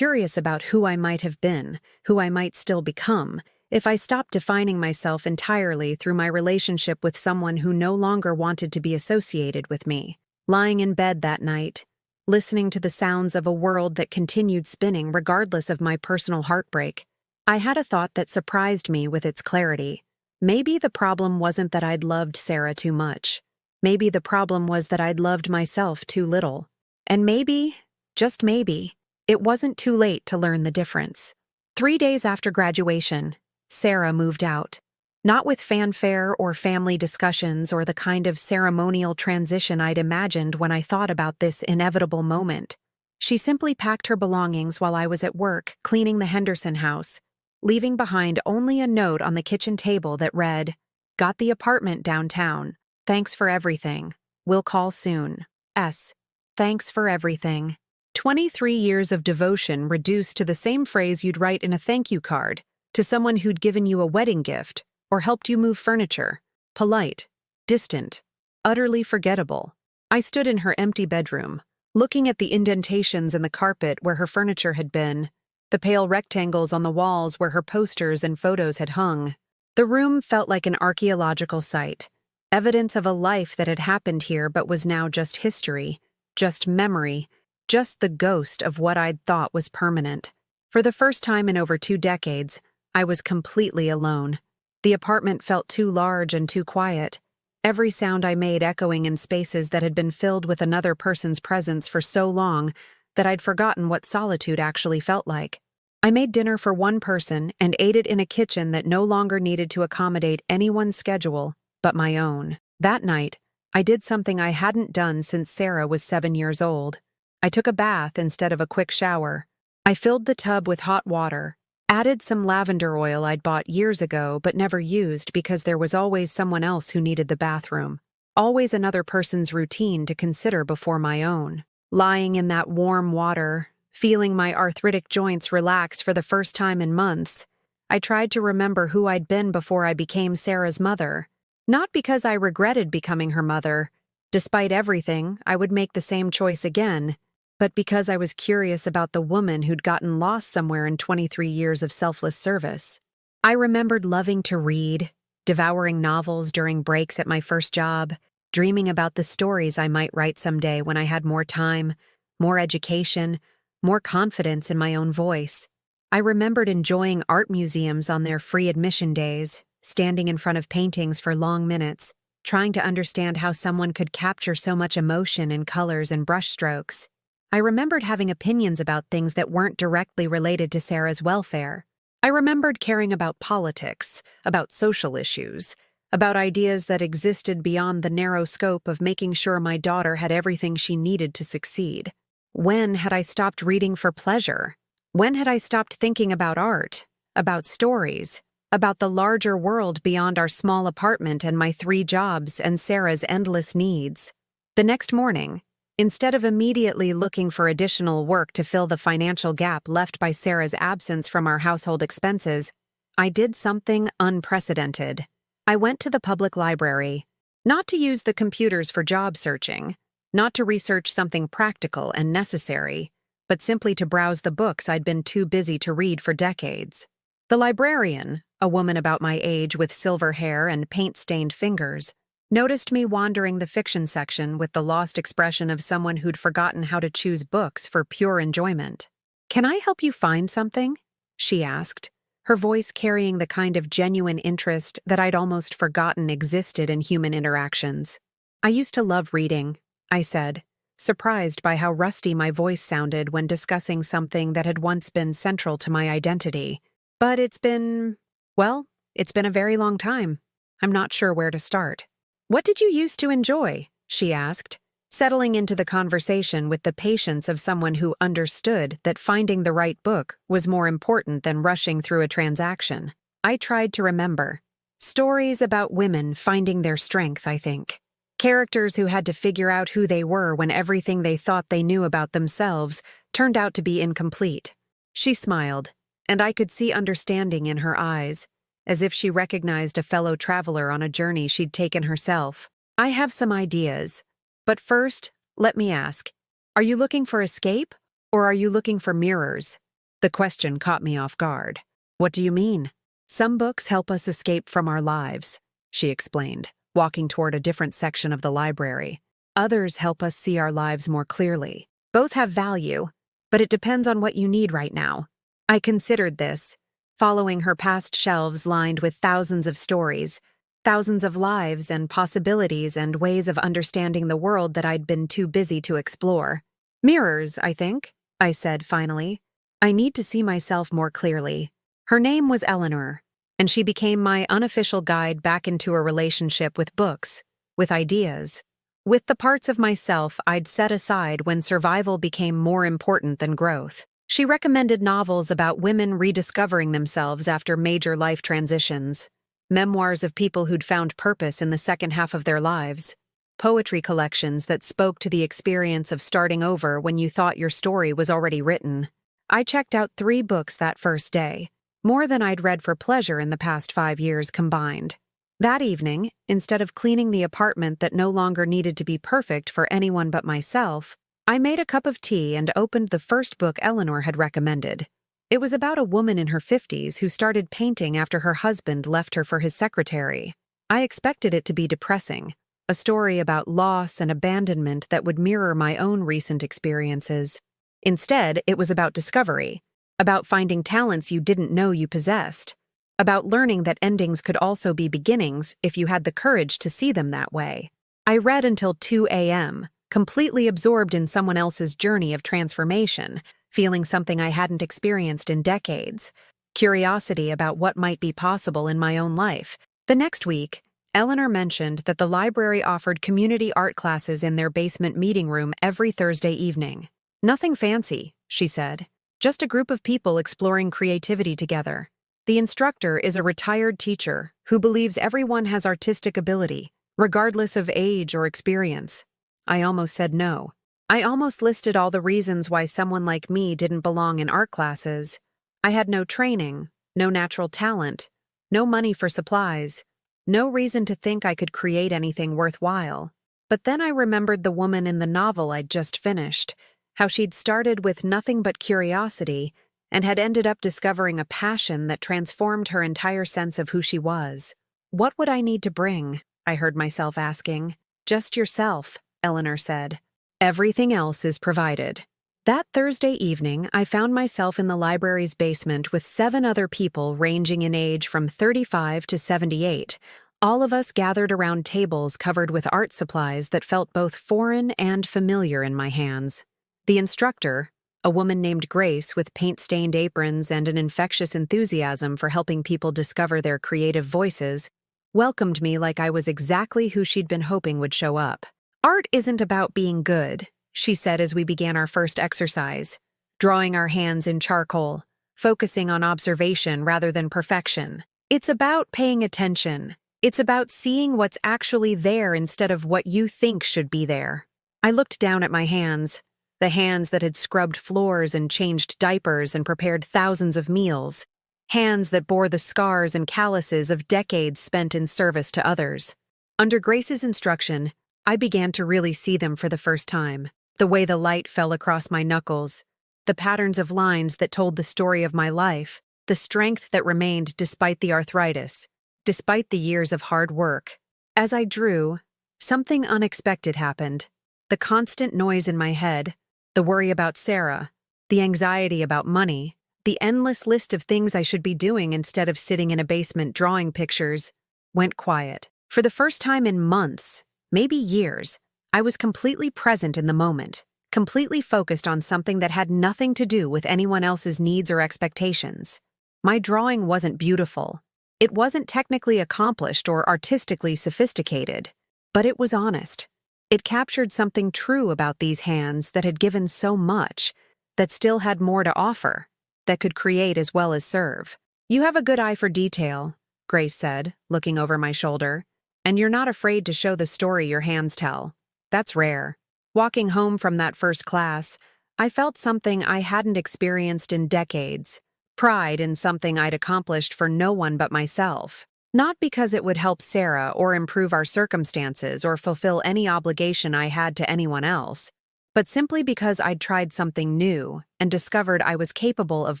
about who I might have been, who I might still become, if I stopped defining myself entirely through my relationship with someone who no longer wanted to be associated with me. Lying in bed that night, listening to the sounds of a world that continued spinning regardless of my personal heartbreak, I had a thought that surprised me with its clarity. Maybe the problem wasn't that I'd loved Sarah too much. Maybe the problem was that I'd loved myself too little. And maybe, just maybe, it wasn't too late to learn the difference. 3 days after graduation, Sarah moved out. Not with fanfare or family discussions or the kind of ceremonial transition I'd imagined when I thought about this inevitable moment. She simply packed her belongings while I was at work cleaning the Henderson house, leaving behind only a note on the kitchen table that read, "Got the apartment downtown. Thanks for everything. We'll call soon. S. Thanks for everything." 23 years of devotion reduced to the same phrase you'd write in a thank you card to someone who'd given you a wedding gift or helped you move furniture. Polite, distant, utterly forgettable. I stood in her empty bedroom, looking at the indentations in the carpet where her furniture had been, the pale rectangles on the walls where her posters and photos had hung. The room felt like an archaeological site, evidence of a life that had happened here but was now just history, just memory, just the ghost of what I'd thought was permanent. For the first time in over 2 decades, I was completely alone. The apartment felt too large and too quiet, every sound I made echoing in spaces that had been filled with another person's presence for so long that I'd forgotten what solitude actually felt like. I made dinner for one person and ate it in a kitchen that no longer needed to accommodate anyone's schedule but my own. That night, I did something I hadn't done since Sarah was 7 years old. I took a bath instead of a quick shower. I filled the tub with hot water, added some lavender oil I'd bought years ago but never used because there was always someone else who needed the bathroom. Always another person's routine to consider before my own. Lying in that warm water, feeling my arthritic joints relax for the first time in months, I tried to remember who I'd been before I became Sarah's mother. Not because I regretted becoming her mother. Despite everything, I would make the same choice again, but because I was curious about the woman who'd gotten lost somewhere in 23 years of selfless service. I remembered loving to read, devouring novels during breaks at my first job, dreaming about the stories I might write someday when I had more time, more education, more confidence in my own voice. I remembered enjoying art museums on their free admission days, standing in front of paintings for long minutes, trying to understand how someone could capture so much emotion in colors and brushstrokes. I remembered having opinions about things that weren't directly related to Sarah's welfare. I remembered caring about politics, about social issues, about ideas that existed beyond the narrow scope of making sure my daughter had everything she needed to succeed. When had I stopped reading for pleasure? When had I stopped thinking about art, about stories, about the larger world beyond our small apartment and my 3 jobs and Sarah's endless needs? The next morning, instead of immediately looking for additional work to fill the financial gap left by Sarah's absence from our household expenses, I did something unprecedented. I went to the public library, not to use the computers for job searching, not to research something practical and necessary, but simply to browse the books I'd been too busy to read for decades. The librarian, a woman about my age with silver hair and paint-stained fingers, noticed me wandering the fiction section with the lost expression of someone who'd forgotten how to choose books for pure enjoyment. "Can I help you find something?" she asked, her voice carrying the kind of genuine interest that I'd almost forgotten existed in human interactions. "I used to love reading," I said, surprised by how rusty my voice sounded when discussing something that had once been central to my identity. "But it's been a very long time. I'm not sure where to start." "What did you used to enjoy?" she asked, settling into the conversation with the patience of someone who understood that finding the right book was more important than rushing through a transaction. I tried to remember. Stories about women finding their strength, I think. Characters who had to figure out who they were when everything they thought they knew about themselves turned out to be incomplete. She smiled, and I could see understanding in her eyes, as if she recognized a fellow traveler on a journey she'd taken herself. "I have some ideas. But first, let me ask, are you looking for escape, or are you looking for mirrors?" The question caught me off guard. "What do you mean?" "Some books help us escape from our lives," she explained, walking toward a different section of the library. "Others help us see our lives more clearly. Both have value, but it depends on what you need right now." I considered this, following her past shelves lined with thousands of stories, thousands of lives and possibilities and ways of understanding the world that I'd been too busy to explore. "Mirrors, I think," I said finally. "I need to see myself more clearly." Her name was Eleanor, and she became my unofficial guide back into a relationship with books, with ideas, with the parts of myself I'd set aside when survival became more important than growth. She recommended novels about women rediscovering themselves after major life transitions, memoirs of people who'd found purpose in the second half of their lives, poetry collections that spoke to the experience of starting over when you thought your story was already written. I checked out 3 books that first day, more than I'd read for pleasure in the past 5 years combined. That evening, instead of cleaning the apartment that no longer needed to be perfect for anyone but myself, I made a cup of tea and opened the first book Eleanor had recommended. It was about a woman in her 50s who started painting after her husband left her for his secretary. I expected it to be depressing, a story about loss and abandonment that would mirror my own recent experiences. Instead, it was about discovery, about finding talents you didn't know you possessed, about learning that endings could also be beginnings if you had the courage to see them that way. I read until 2 a.m., completely absorbed in someone else's journey of transformation, feeling something I hadn't experienced in decades, curiosity about what might be possible in my own life. The next week, Eleanor mentioned that the library offered community art classes in their basement meeting room every Thursday evening. Nothing fancy, she said. Just a group of people exploring creativity together. The instructor is a retired teacher who believes everyone has artistic ability, regardless of age or experience. I almost said no. I almost listed all the reasons why someone like me didn't belong in art classes. I had no training, no natural talent, no money for supplies, no reason to think I could create anything worthwhile. But then I remembered the woman in the novel I'd just finished, how she'd started with nothing but curiosity and had ended up discovering a passion that transformed her entire sense of who she was. What would I need to bring? I heard myself asking. Just yourself, Eleanor said. Everything else is provided. That Thursday evening, I found myself in the library's basement with 7 other people ranging in age from 35 to 78, all of us gathered around tables covered with art supplies that felt both foreign and familiar in my hands. The instructor, a woman named Grace with paint-stained aprons and an infectious enthusiasm for helping people discover their creative voices, welcomed me like I was exactly who she'd been hoping would show up. Art isn't about being good, she said as we began our first exercise, drawing our hands in charcoal, focusing on observation rather than perfection. It's about paying attention. It's about seeing what's actually there instead of what you think should be there. I looked down at my hands, the hands that had scrubbed floors and changed diapers and prepared thousands of meals, hands that bore the scars and calluses of decades spent in service to others. Under Grace's instruction, I began to really see them for the first time. The way the light fell across my knuckles, the patterns of lines that told the story of my life, the strength that remained despite the arthritis, despite the years of hard work. As I drew, something unexpected happened. The constant noise in my head, the worry about Sarah, the anxiety about money, the endless list of things I should be doing instead of sitting in a basement drawing pictures, went quiet. For the first time in months, maybe years, I was completely present in the moment, completely focused on something that had nothing to do with anyone else's needs or expectations. My drawing wasn't beautiful. It wasn't technically accomplished or artistically sophisticated, but it was honest. It captured something true about these hands that had given so much, that still had more to offer, that could create as well as serve. You have a good eye for detail, Grace said, looking over my shoulder, and you're not afraid to show the story your hands tell. That's rare. Walking home from that first class, I felt something I hadn't experienced in decades. Pride in something I'd accomplished for no one but myself. Not because it would help Sarah or improve our circumstances or fulfill any obligation I had to anyone else, but simply because I'd tried something new and discovered I was capable of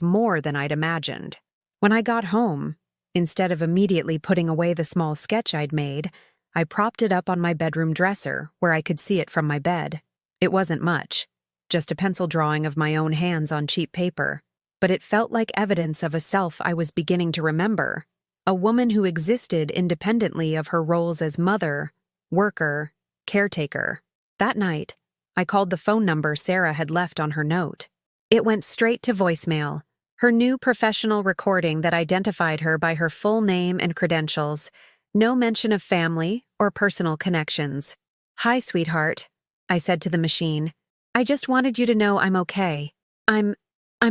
more than I'd imagined. When I got home, instead of immediately putting away the small sketch I'd made, I propped it up on my bedroom dresser where I could see it from my bed. It wasn't much, just a pencil drawing of my own hands on cheap paper, but it felt like evidence of a self I was beginning to remember, a woman who existed independently of her roles as mother, worker, caretaker. That night, I called the phone number Sarah had left on her note. It went straight to voicemail, her new professional recording that identified her by her full name and credentials. No mention of family or personal connections. Hi, sweetheart, I said to the machine. I just wanted you to know I'm okay. I'm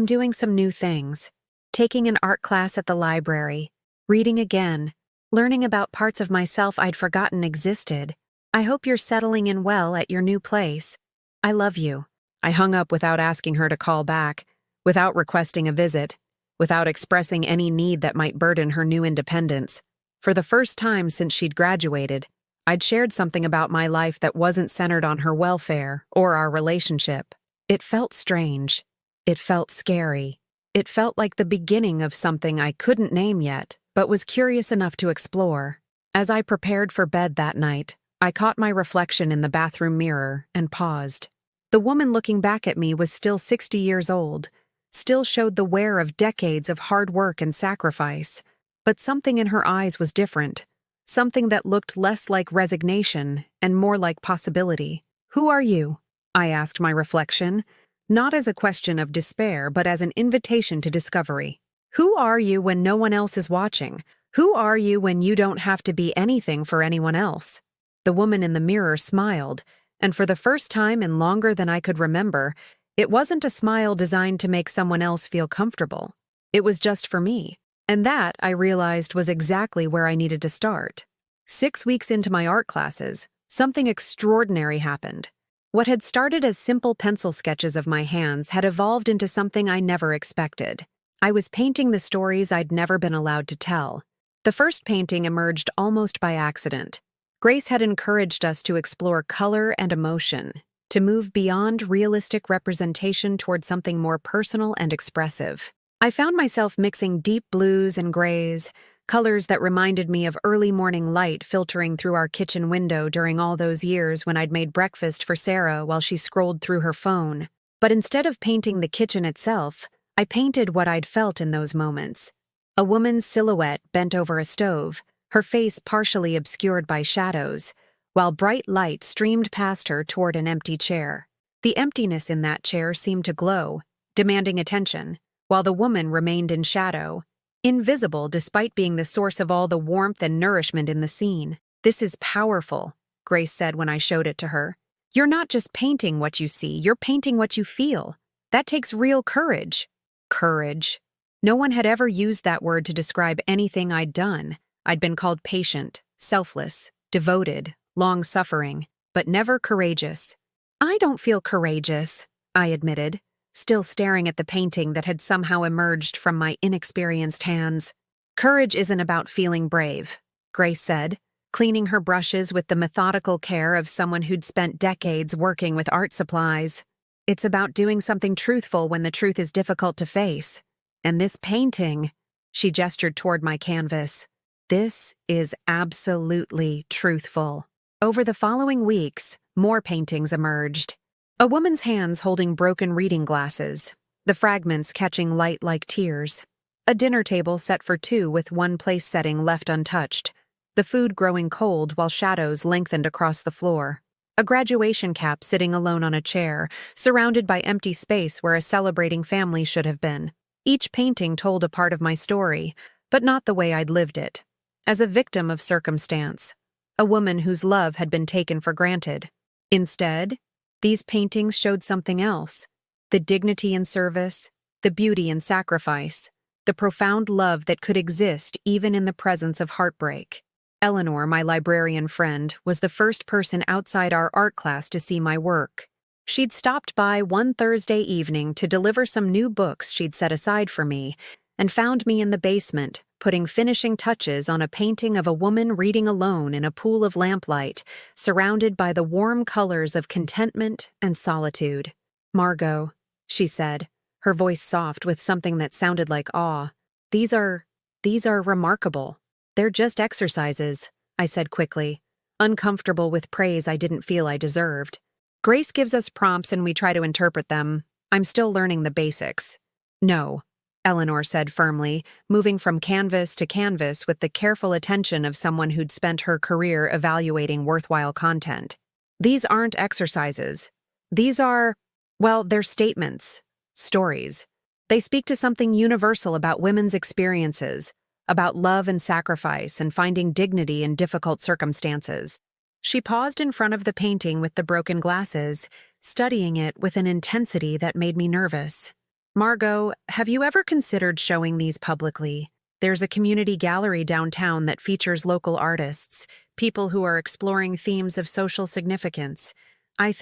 doing some new things. Taking an art class at the library. Reading again. Learning about parts of myself I'd forgotten existed. I hope you're settling in well at your new place. I love you. I hung up without asking her to call back, without requesting a visit, without expressing any need that might burden her new independence. For the first time since she'd graduated, I'd shared something about my life that wasn't centered on her welfare or our relationship. It felt strange. It felt scary. It felt like the beginning of something I couldn't name yet, but was curious enough to explore. As I prepared for bed that night, I caught my reflection in the bathroom mirror and paused. The woman looking back at me was still 60 years old, still showed the wear of decades of hard work and sacrifice. But something in her eyes was different, something that looked less like resignation and more like possibility. Who are you? I asked my reflection, not as a question of despair, but as an invitation to discovery. Who are you when no one else is watching? Who are you when you don't have to be anything for anyone else? The woman in the mirror smiled, and for the first time in longer than I could remember, It wasn't a smile designed to make someone else feel comfortable. It was just for me. And that, I realized, was exactly where I needed to start. 6 weeks into my art classes, something extraordinary happened. What had started as simple pencil sketches of my hands had evolved into something I never expected. I was painting the stories I'd never been allowed to tell. The first painting emerged almost by accident. Grace had encouraged us to explore color and emotion, to move beyond realistic representation toward something more personal and expressive. I found myself mixing deep blues and grays, colors that reminded me of early morning light filtering through our kitchen window during all those years when I'd made breakfast for Sarah while she scrolled through her phone. But instead of painting the kitchen itself, I painted what I'd felt in those moments. A woman's silhouette bent over a stove, her face partially obscured by shadows, while bright light streamed past her toward an empty chair. The emptiness in that chair seemed to glow, demanding attention, while the woman remained in shadow, invisible despite being the source of all the warmth and nourishment in the scene. "This is powerful," Grace said when I showed it to her. "You're not just painting what you see, you're painting what you feel. That takes real courage." Courage. No one had ever used that word to describe anything I'd done. I'd been called patient, selfless, devoted, long-suffering, but never courageous. "I don't feel courageous," I admitted, still staring at the painting that had somehow emerged from my inexperienced hands. "Courage isn't about feeling brave," Grace said, cleaning her brushes with the methodical care of someone who'd spent decades working with art supplies. "It's about doing something truthful when the truth is difficult to face. And this painting," she gestured toward my canvas, "this is absolutely truthful." Over the following weeks, more paintings emerged. A woman's hands holding broken reading glasses, the fragments catching light like tears. A dinner table set for two with one place setting left untouched, the food growing cold while shadows lengthened across the floor. A graduation cap sitting alone on a chair, surrounded by empty space where a celebrating family should have been. Each painting told a part of my story, but not the way I'd lived it. As a victim of circumstance, a woman whose love had been taken for granted. Instead, these paintings showed something else: the dignity in service, the beauty in sacrifice, the profound love that could exist even in the presence of heartbreak. Eleanor, my librarian friend, was the first person outside our art class to see my work. She'd stopped by one Thursday evening to deliver some new books she'd set aside for me, and found me in the basement, putting finishing touches on a painting of a woman reading alone in a pool of lamplight, surrounded by the warm colors of contentment and solitude. "Margot," she said, her voice soft with something that sounded like awe, These are remarkable. They're just exercises," I said quickly, uncomfortable with praise I didn't feel I deserved. "Grace gives us prompts and we try to interpret them. I'm still learning the basics." "No," Eleanor said firmly, moving from canvas to canvas with the careful attention of someone who'd spent her career evaluating worthwhile content. "These aren't exercises. These are, well, they're statements, stories. They speak to something universal about women's experiences, about love and sacrifice and finding dignity in difficult circumstances." She paused in front of the painting with the broken glasses, studying it with an intensity that made me nervous. "Margot, have you ever considered showing these publicly? There's a community gallery downtown that features local artists, people who are exploring themes of social significance. I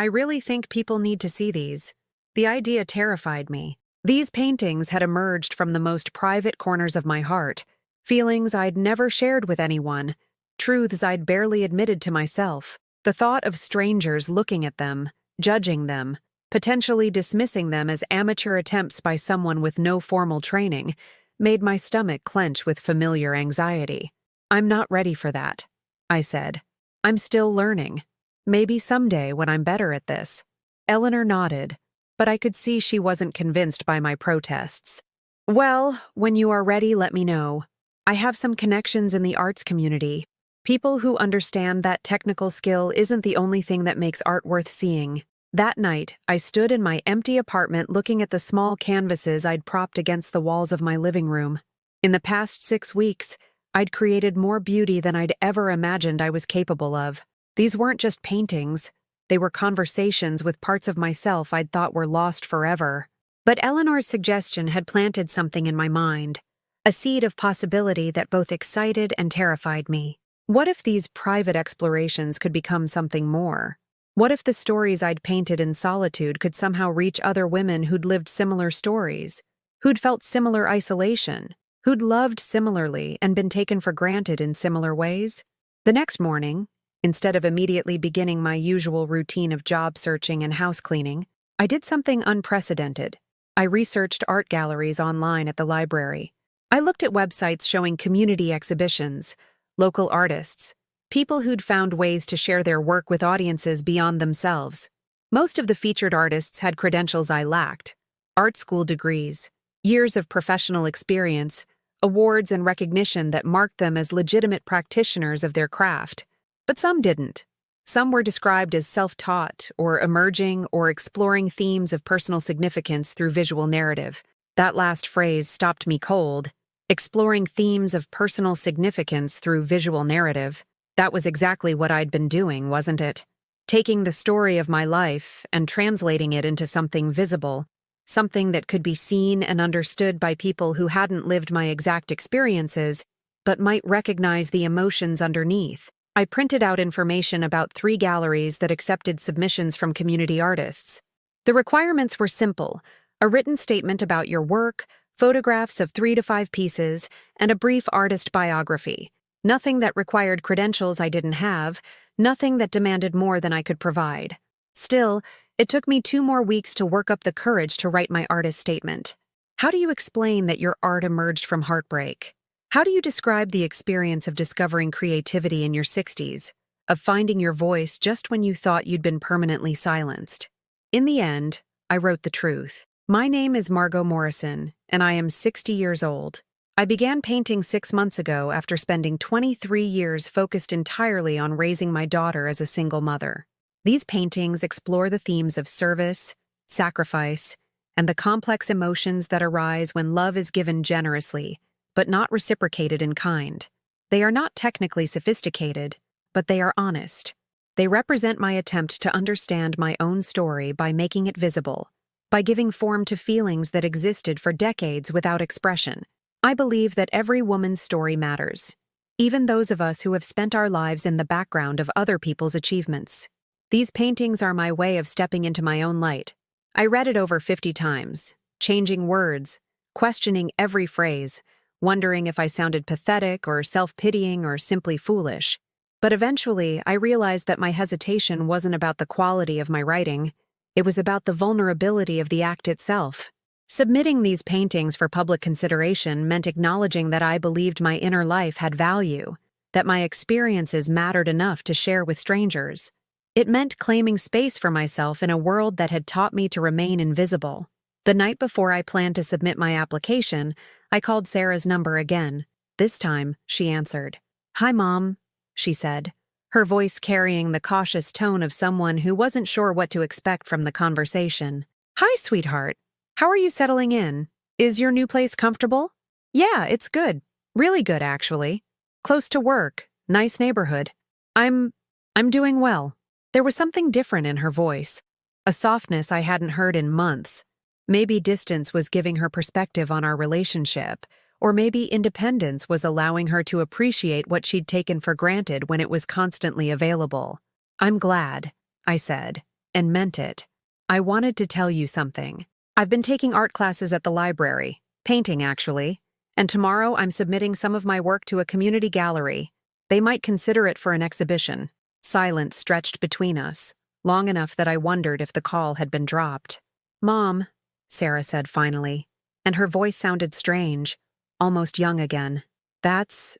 really think people need to see these." The idea terrified me. These paintings had emerged from the most private corners of my heart, feelings I'd never shared with anyone, truths I'd barely admitted to myself. The thought of strangers looking at them, judging them, potentially dismissing them as amateur attempts by someone with no formal training, made my stomach clench with familiar anxiety. "I'm not ready for that," I said. "I'm still learning. Maybe someday when I'm better at this." Eleanor nodded, but I could see she wasn't convinced by my protests. "Well, when you are ready, let me know. I have some connections in the arts community, people who understand that technical skill isn't the only thing that makes art worth seeing." That night, I stood in my empty apartment looking at the small canvases I'd propped against the walls of my living room. In the past 6 weeks, I'd created more beauty than I'd ever imagined I was capable of. These weren't just paintings. They were conversations with parts of myself I'd thought were lost forever. But Eleanor's suggestion had planted something in my mind, a seed of possibility that both excited and terrified me. What if these private explorations could become something more? What if the stories I'd painted in solitude could somehow reach other women who'd lived similar stories, who'd felt similar isolation, who'd loved similarly and been taken for granted in similar ways? The next morning, instead of immediately beginning my usual routine of job searching and house cleaning, I did something unprecedented. I researched art galleries online at the library. I looked at websites showing community exhibitions, local artists, people who'd found ways to share their work with audiences beyond themselves. Most of the featured artists had credentials I lacked: art school degrees, years of professional experience, awards and recognition that marked them as legitimate practitioners of their craft. But some didn't. Some were described as self-taught or emerging or exploring themes of personal significance through visual narrative. That last phrase stopped me cold. Exploring themes of personal significance through visual narrative. That was exactly what I'd been doing, wasn't it? Taking the story of my life and translating it into something visible, something that could be seen and understood by people who hadn't lived my exact experiences, but might recognize the emotions underneath. I printed out information about 3 galleries that accepted submissions from community artists. The requirements were simple: a written statement about your work, photographs of 3 to 5 pieces, and a brief artist biography. Nothing that required credentials I didn't have, nothing that demanded more than I could provide. Still, it took me 2 more weeks to work up the courage to write my artist statement. How do you explain that your art emerged from heartbreak? How do you describe the experience of discovering creativity in your 60s, of finding your voice just when you thought you'd been permanently silenced? In the end, I wrote the truth. My name is Margot Morrison, and I am 60 years old. I began painting 6 months ago after spending 23 years focused entirely on raising my daughter as a single mother. These paintings explore the themes of service, sacrifice, and the complex emotions that arise when love is given generously, but not reciprocated in kind. They are not technically sophisticated, but they are honest. They represent my attempt to understand my own story by making it visible, by giving form to feelings that existed for decades without expression. I believe that every woman's story matters, even those of us who have spent our lives in the background of other people's achievements. These paintings are my way of stepping into my own light. I read it over 50 times, changing words, questioning every phrase, wondering if I sounded pathetic or self-pitying or simply foolish. But eventually, I realized that my hesitation wasn't about the quality of my writing. It was about the vulnerability of the act itself. Submitting these paintings for public consideration meant acknowledging that I believed my inner life had value, that my experiences mattered enough to share with strangers. It meant claiming space for myself in a world that had taught me to remain invisible. The night before I planned to submit my application, I called Sarah's number again. This time, she answered. "Hi, Mom," she said, her voice carrying the cautious tone of someone who wasn't sure what to expect from the conversation. "Hi, sweetheart. How are you settling in? Is your new place comfortable?" "Yeah, it's good. Really good, actually. Close to work. Nice neighborhood. I'm doing well." There was something different in her voice, a softness I hadn't heard in months. Maybe distance was giving her perspective on our relationship, or maybe independence was allowing her to appreciate what she'd taken for granted when it was constantly available. "I'm glad," I said, and meant it. "I wanted to tell you something. I've been taking art classes at the library, painting actually, and tomorrow I'm submitting some of my work to a community gallery. They might consider it for an exhibition." Silence stretched between us, long enough that I wondered if the call had been dropped. "Mom," Sarah said finally, and her voice sounded strange, almost young again. That's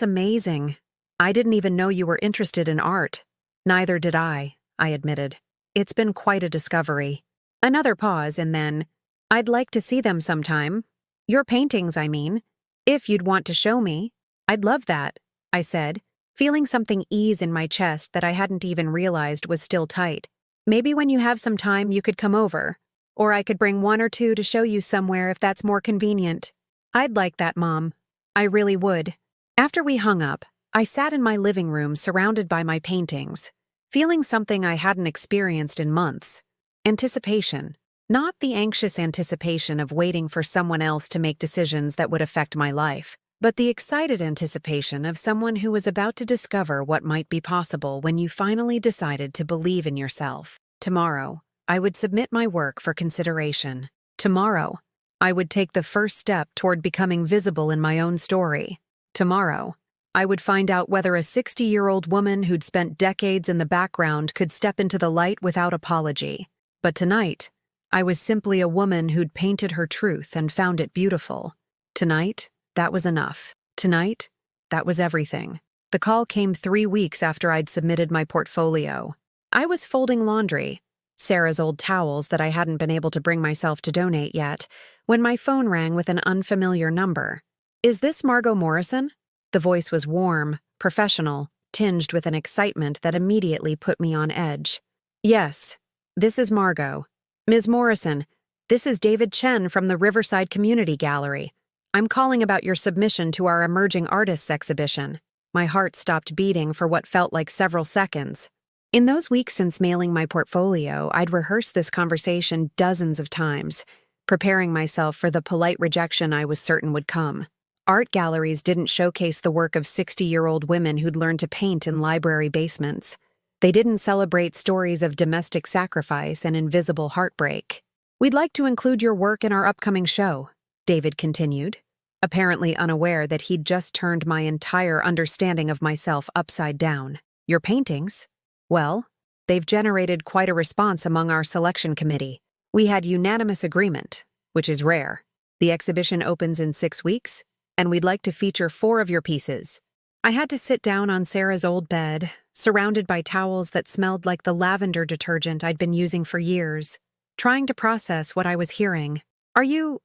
amazing. I didn't even know you were interested in art." "Neither did I admitted. "It's been quite a discovery." Another pause and then, "I'd like to see them sometime. Your paintings, I mean. If you'd want to show me." "I'd love that," I said, feeling something ease in my chest that I hadn't even realized was still tight. "Maybe when you have some time you could come over, or I could bring 1 or 2 to show you somewhere if that's more convenient." "I'd like that, Mom. I really would." After we hung up, I sat in my living room surrounded by my paintings. feeling something I hadn't experienced in months. Anticipation. Not the anxious anticipation of waiting for someone else to make decisions that would affect my life, but the excited anticipation of someone who was about to discover what might be possible when you finally decided to believe in yourself. Tomorrow, I would submit my work for consideration. Tomorrow, I would take the first step toward becoming visible in my own story. Tomorrow, I would find out whether a 60-year-old woman who'd spent decades in the background could step into the light without apology. But tonight, I was simply a woman who'd painted her truth and found it beautiful. Tonight, that was enough. Tonight, that was everything. The call came 3 weeks after I'd submitted my portfolio. I was folding laundry, Sarah's old towels that I hadn't been able to bring myself to donate yet, when my phone rang with an unfamiliar number. "Is this Margot Morrison?" The voice was warm, professional, tinged with an excitement that immediately put me on edge. "Yes, this is Margot. Ms. Morrison, this is David Chen from the Riverside Community Gallery. I'm calling about your submission to our Emerging Artists exhibition." My heart stopped beating for what felt like several seconds. In those weeks since mailing my portfolio, I'd rehearsed this conversation dozens of times, preparing myself for the polite rejection I was certain would come. Art galleries didn't showcase the work of 60-year-old women who'd learned to paint in library basements. They didn't celebrate stories of domestic sacrifice and invisible heartbreak. "We'd like to include your work in our upcoming show," David continued, apparently unaware that he'd just turned my entire understanding of myself upside down. "Your paintings? Well, they've generated quite a response among our selection committee. We had unanimous agreement, which is rare. The exhibition opens in 6 weeks, and we'd like to feature 4 of your pieces." I had to sit down on Sarah's old bed, surrounded by towels that smelled like the lavender detergent I'd been using for years, trying to process what I was hearing. Are you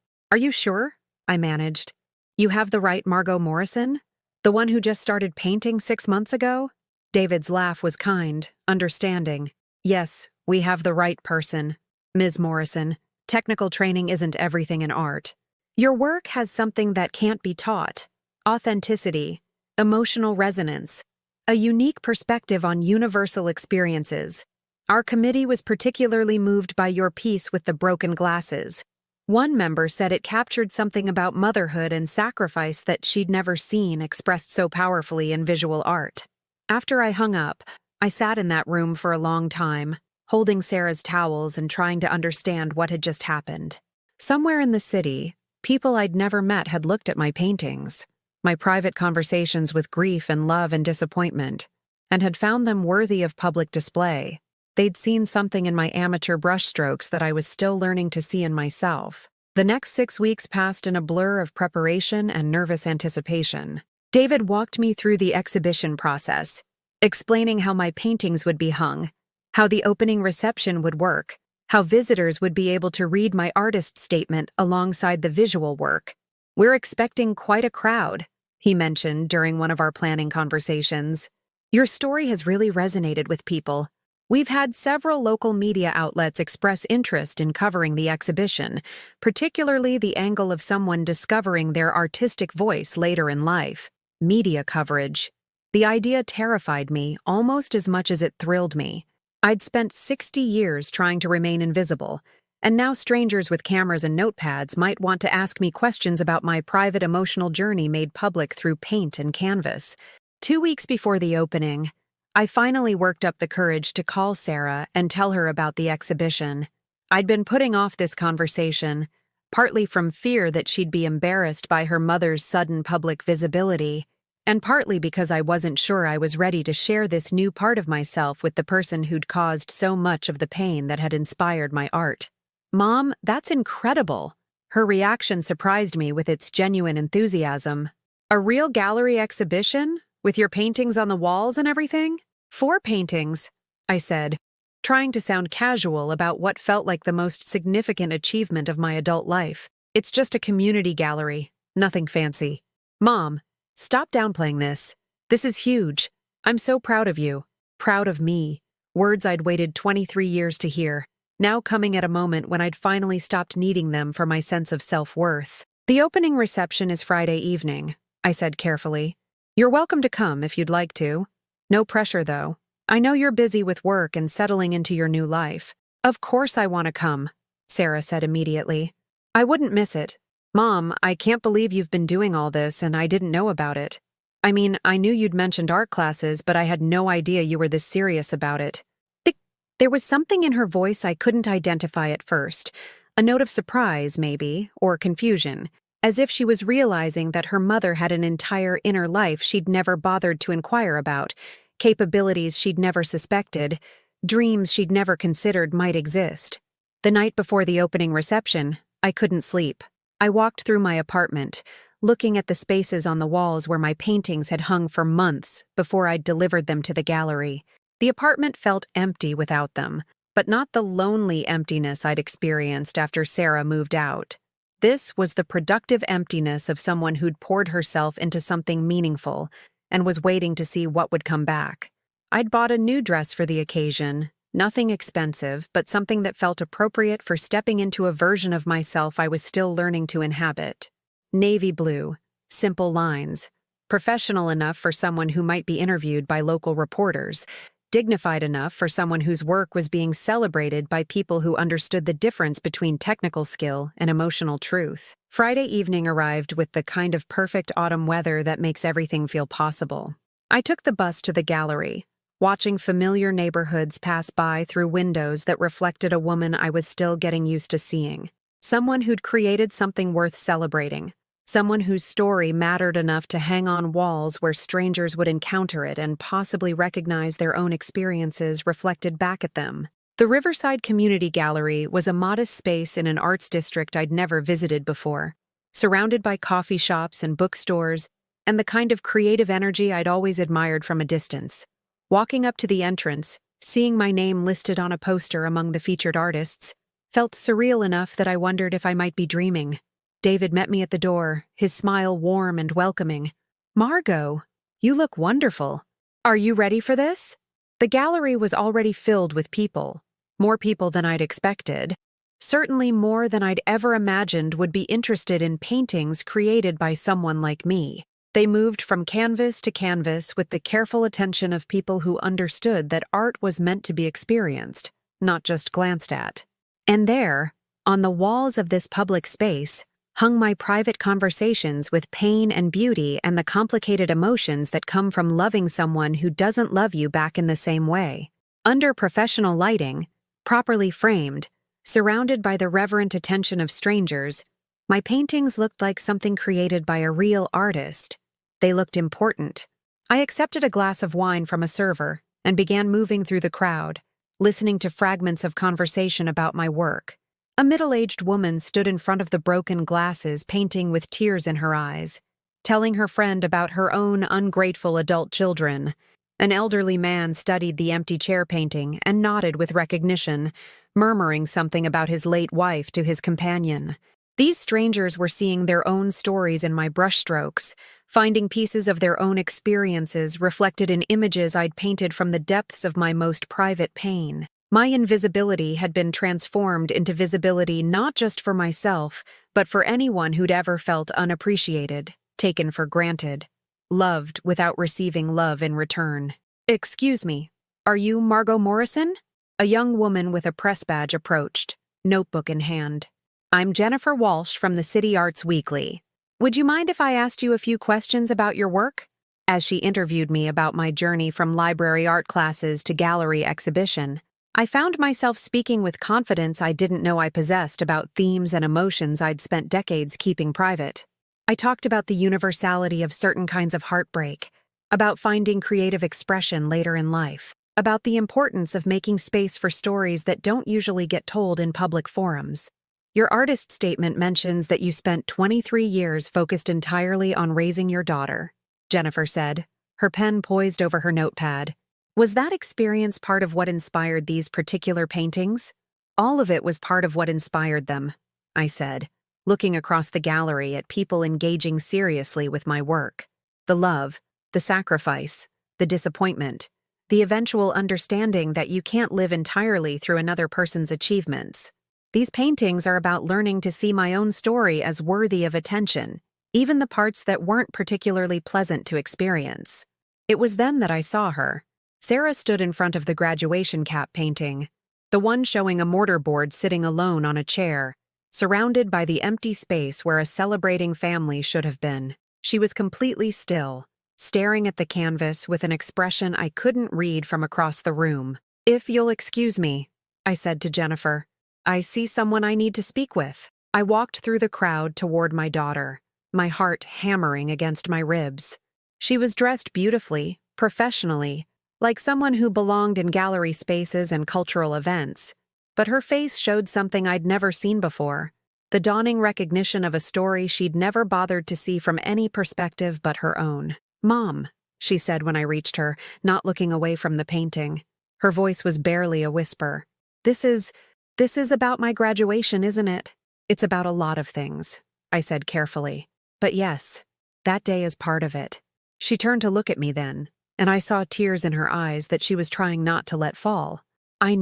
sure?" I managed. "You have the right Margot Morrison? The one who just started painting 6 months ago?" David's laugh was kind, understanding. "Yes, we have the right person. Ms. Morrison, technical training isn't everything in art. Your work has something that can't be taught: authenticity, emotional resonance, a unique perspective on universal experiences. Our committee was particularly moved by your piece with the broken glasses. One member said it captured something about motherhood and sacrifice that she'd never seen expressed so powerfully in visual art." After I hung up, I sat in that room for a long time, holding Sarah's towels and trying to understand what had just happened. Somewhere in the city, people I'd never met had looked at my paintings, my private conversations with grief and love and disappointment, and had found them worthy of public display. They'd seen something in my amateur brushstrokes that I was still learning to see in myself. The next 6 weeks passed in a blur of preparation and nervous anticipation. David walked me through the exhibition process, explaining how my paintings would be hung, how the opening reception would work, how visitors would be able to read my artist statement alongside the visual work. "We're expecting quite a crowd," he mentioned during one of our planning conversations. "Your story has really resonated with people. We've had several local media outlets express interest in covering the exhibition, particularly the angle of someone discovering their artistic voice later in life. Media coverage. The idea terrified me almost as much as it thrilled me. I'd spent 60 years trying to remain invisible, and now strangers with cameras and notepads might want to ask me questions about my private emotional journey made public through paint and canvas. 2 weeks before the opening, I finally worked up the courage to call Sarah and tell her about the exhibition. I'd been putting off this conversation, partly from fear that she'd be embarrassed by her mother's sudden public visibility, and partly because I wasn't sure I was ready to share this new part of myself with the person who'd caused so much of the pain that had inspired my art. "Mom, that's incredible." Her reaction surprised me with its genuine enthusiasm. "A real gallery exhibition? With your paintings on the walls and everything?" "4 paintings," I said, trying to sound casual about what felt like the most significant achievement of my adult life. "It's just a community gallery, nothing fancy." "Mom, stop downplaying this. This is huge. I'm so proud of you." Proud of me. Words I'd waited 23 years to hear, now coming at a moment when I'd finally stopped needing them for my sense of self-worth. "The opening reception is Friday evening," I said carefully. "You're welcome to come if you'd like to. No pressure, though. I know you're busy with work and settling into your new life. Of course I want to come, Sarah said immediately. I wouldn't miss it. Mom, I can't believe you've been doing all this and I didn't know about it. I mean, I knew you'd mentioned art classes, but I had no idea you were this serious about it. There was something in her voice I couldn't identify at first. A note of surprise, maybe, or confusion, as if she was realizing that her mother had an entire inner life she'd never bothered to inquire about, capabilities she'd never suspected, dreams she'd never considered might exist. The night before the opening reception, I couldn't sleep. I walked through my apartment, looking at the spaces on the walls where my paintings had hung for months before I'd delivered them to the gallery. The apartment felt empty without them, but not the lonely emptiness I'd experienced after Sarah moved out. This was the productive emptiness of someone who'd poured herself into something meaningful and was waiting to see what would come back. I'd bought a new dress for the occasion, nothing expensive, but something that felt appropriate for stepping into a version of myself I was still learning to inhabit. Navy blue, simple lines, professional enough for someone who might be interviewed by local reporters, dignified enough for someone whose work was being celebrated by people who understood the difference between technical skill and emotional truth. Friday evening arrived with the kind of perfect autumn weather that makes everything feel possible. I took the bus to the gallery, watching familiar neighborhoods pass by through windows that reflected a woman I was still getting used to seeing. Someone who'd created something worth celebrating. Someone whose story mattered enough to hang on walls where strangers would encounter it and possibly recognize their own experiences reflected back at them. The Riverside Community Gallery was a modest space in an arts district I'd never visited before, surrounded by coffee shops and bookstores, and the kind of creative energy I'd always admired from a distance. Walking up to the entrance, seeing my name listed on a poster among the featured artists, felt surreal enough that I wondered if I might be dreaming. David met me at the door, his smile warm and welcoming. Margot, you look wonderful. Are you ready for this? The gallery was already filled with people, more people than I'd expected, certainly more than I'd ever imagined would be interested in paintings created by someone like me. They moved from canvas to canvas with the careful attention of people who understood that art was meant to be experienced, not just glanced at. And there, on the walls of this public space, hung my private conversations with pain and beauty and the complicated emotions that come from loving someone who doesn't love you back in the same way. Under professional lighting, properly framed, surrounded by the reverent attention of strangers, my paintings looked like something created by a real artist. They looked important. I accepted a glass of wine from a server and began moving through the crowd, listening to fragments of conversation about my work. A middle-aged woman stood in front of the broken glasses, painting with tears in her eyes, telling her friend about her own ungrateful adult children. An elderly man studied the empty chair painting and nodded with recognition, murmuring something about his late wife to his companion. These strangers were seeing their own stories in my brushstrokes, finding pieces of their own experiences reflected in images I'd painted from the depths of my most private pain. My invisibility had been transformed into visibility not just for myself, but for anyone who'd ever felt unappreciated, taken for granted, loved without receiving love in return. Excuse me, are you Margot Morrison? A young woman with a press badge approached, notebook in hand. I'm Jennifer Walsh from the City Arts Weekly. Would you mind if I asked you a few questions about your work? As she interviewed me about my journey from library art classes to gallery exhibition, I found myself speaking with confidence I didn't know I possessed about themes and emotions I'd spent decades keeping private. I talked about the universality of certain kinds of heartbreak, about finding creative expression later in life, about the importance of making space for stories that don't usually get told in public forums. Your artist statement mentions that you spent 23 years focused entirely on raising your daughter, Jennifer said, her pen poised over her notepad. Was that experience part of what inspired these particular paintings? All of it was part of what inspired them, I said, looking across the gallery at people engaging seriously with my work. The love, the sacrifice, the disappointment, the eventual understanding that you can't live entirely through another person's achievements. These paintings are about learning to see my own story as worthy of attention, even the parts that weren't particularly pleasant to experience. It was then that I saw her, Sarah stood in front of the graduation cap painting, the one showing a mortarboard sitting alone on a chair, surrounded by the empty space where a celebrating family should have been. She was completely still, staring at the canvas with an expression I couldn't read from across the room. "If you'll excuse me," I said to Jennifer, "I see someone I need to speak with." I walked through the crowd toward my daughter, my heart hammering against my ribs. She was dressed beautifully, professionally, like someone who belonged in gallery spaces and cultural events. But her face showed something I'd never seen before, the dawning recognition of a story she'd never bothered to see from any perspective but her own. "Mom," she said when I reached her, not looking away from the painting. Her voice was barely a whisper. This is about my graduation, isn't it?" "It's about a lot of things," I said carefully. "But yes, that day is part of it." She turned to look at me then, and I saw tears in her eyes that she was trying not to let fall. I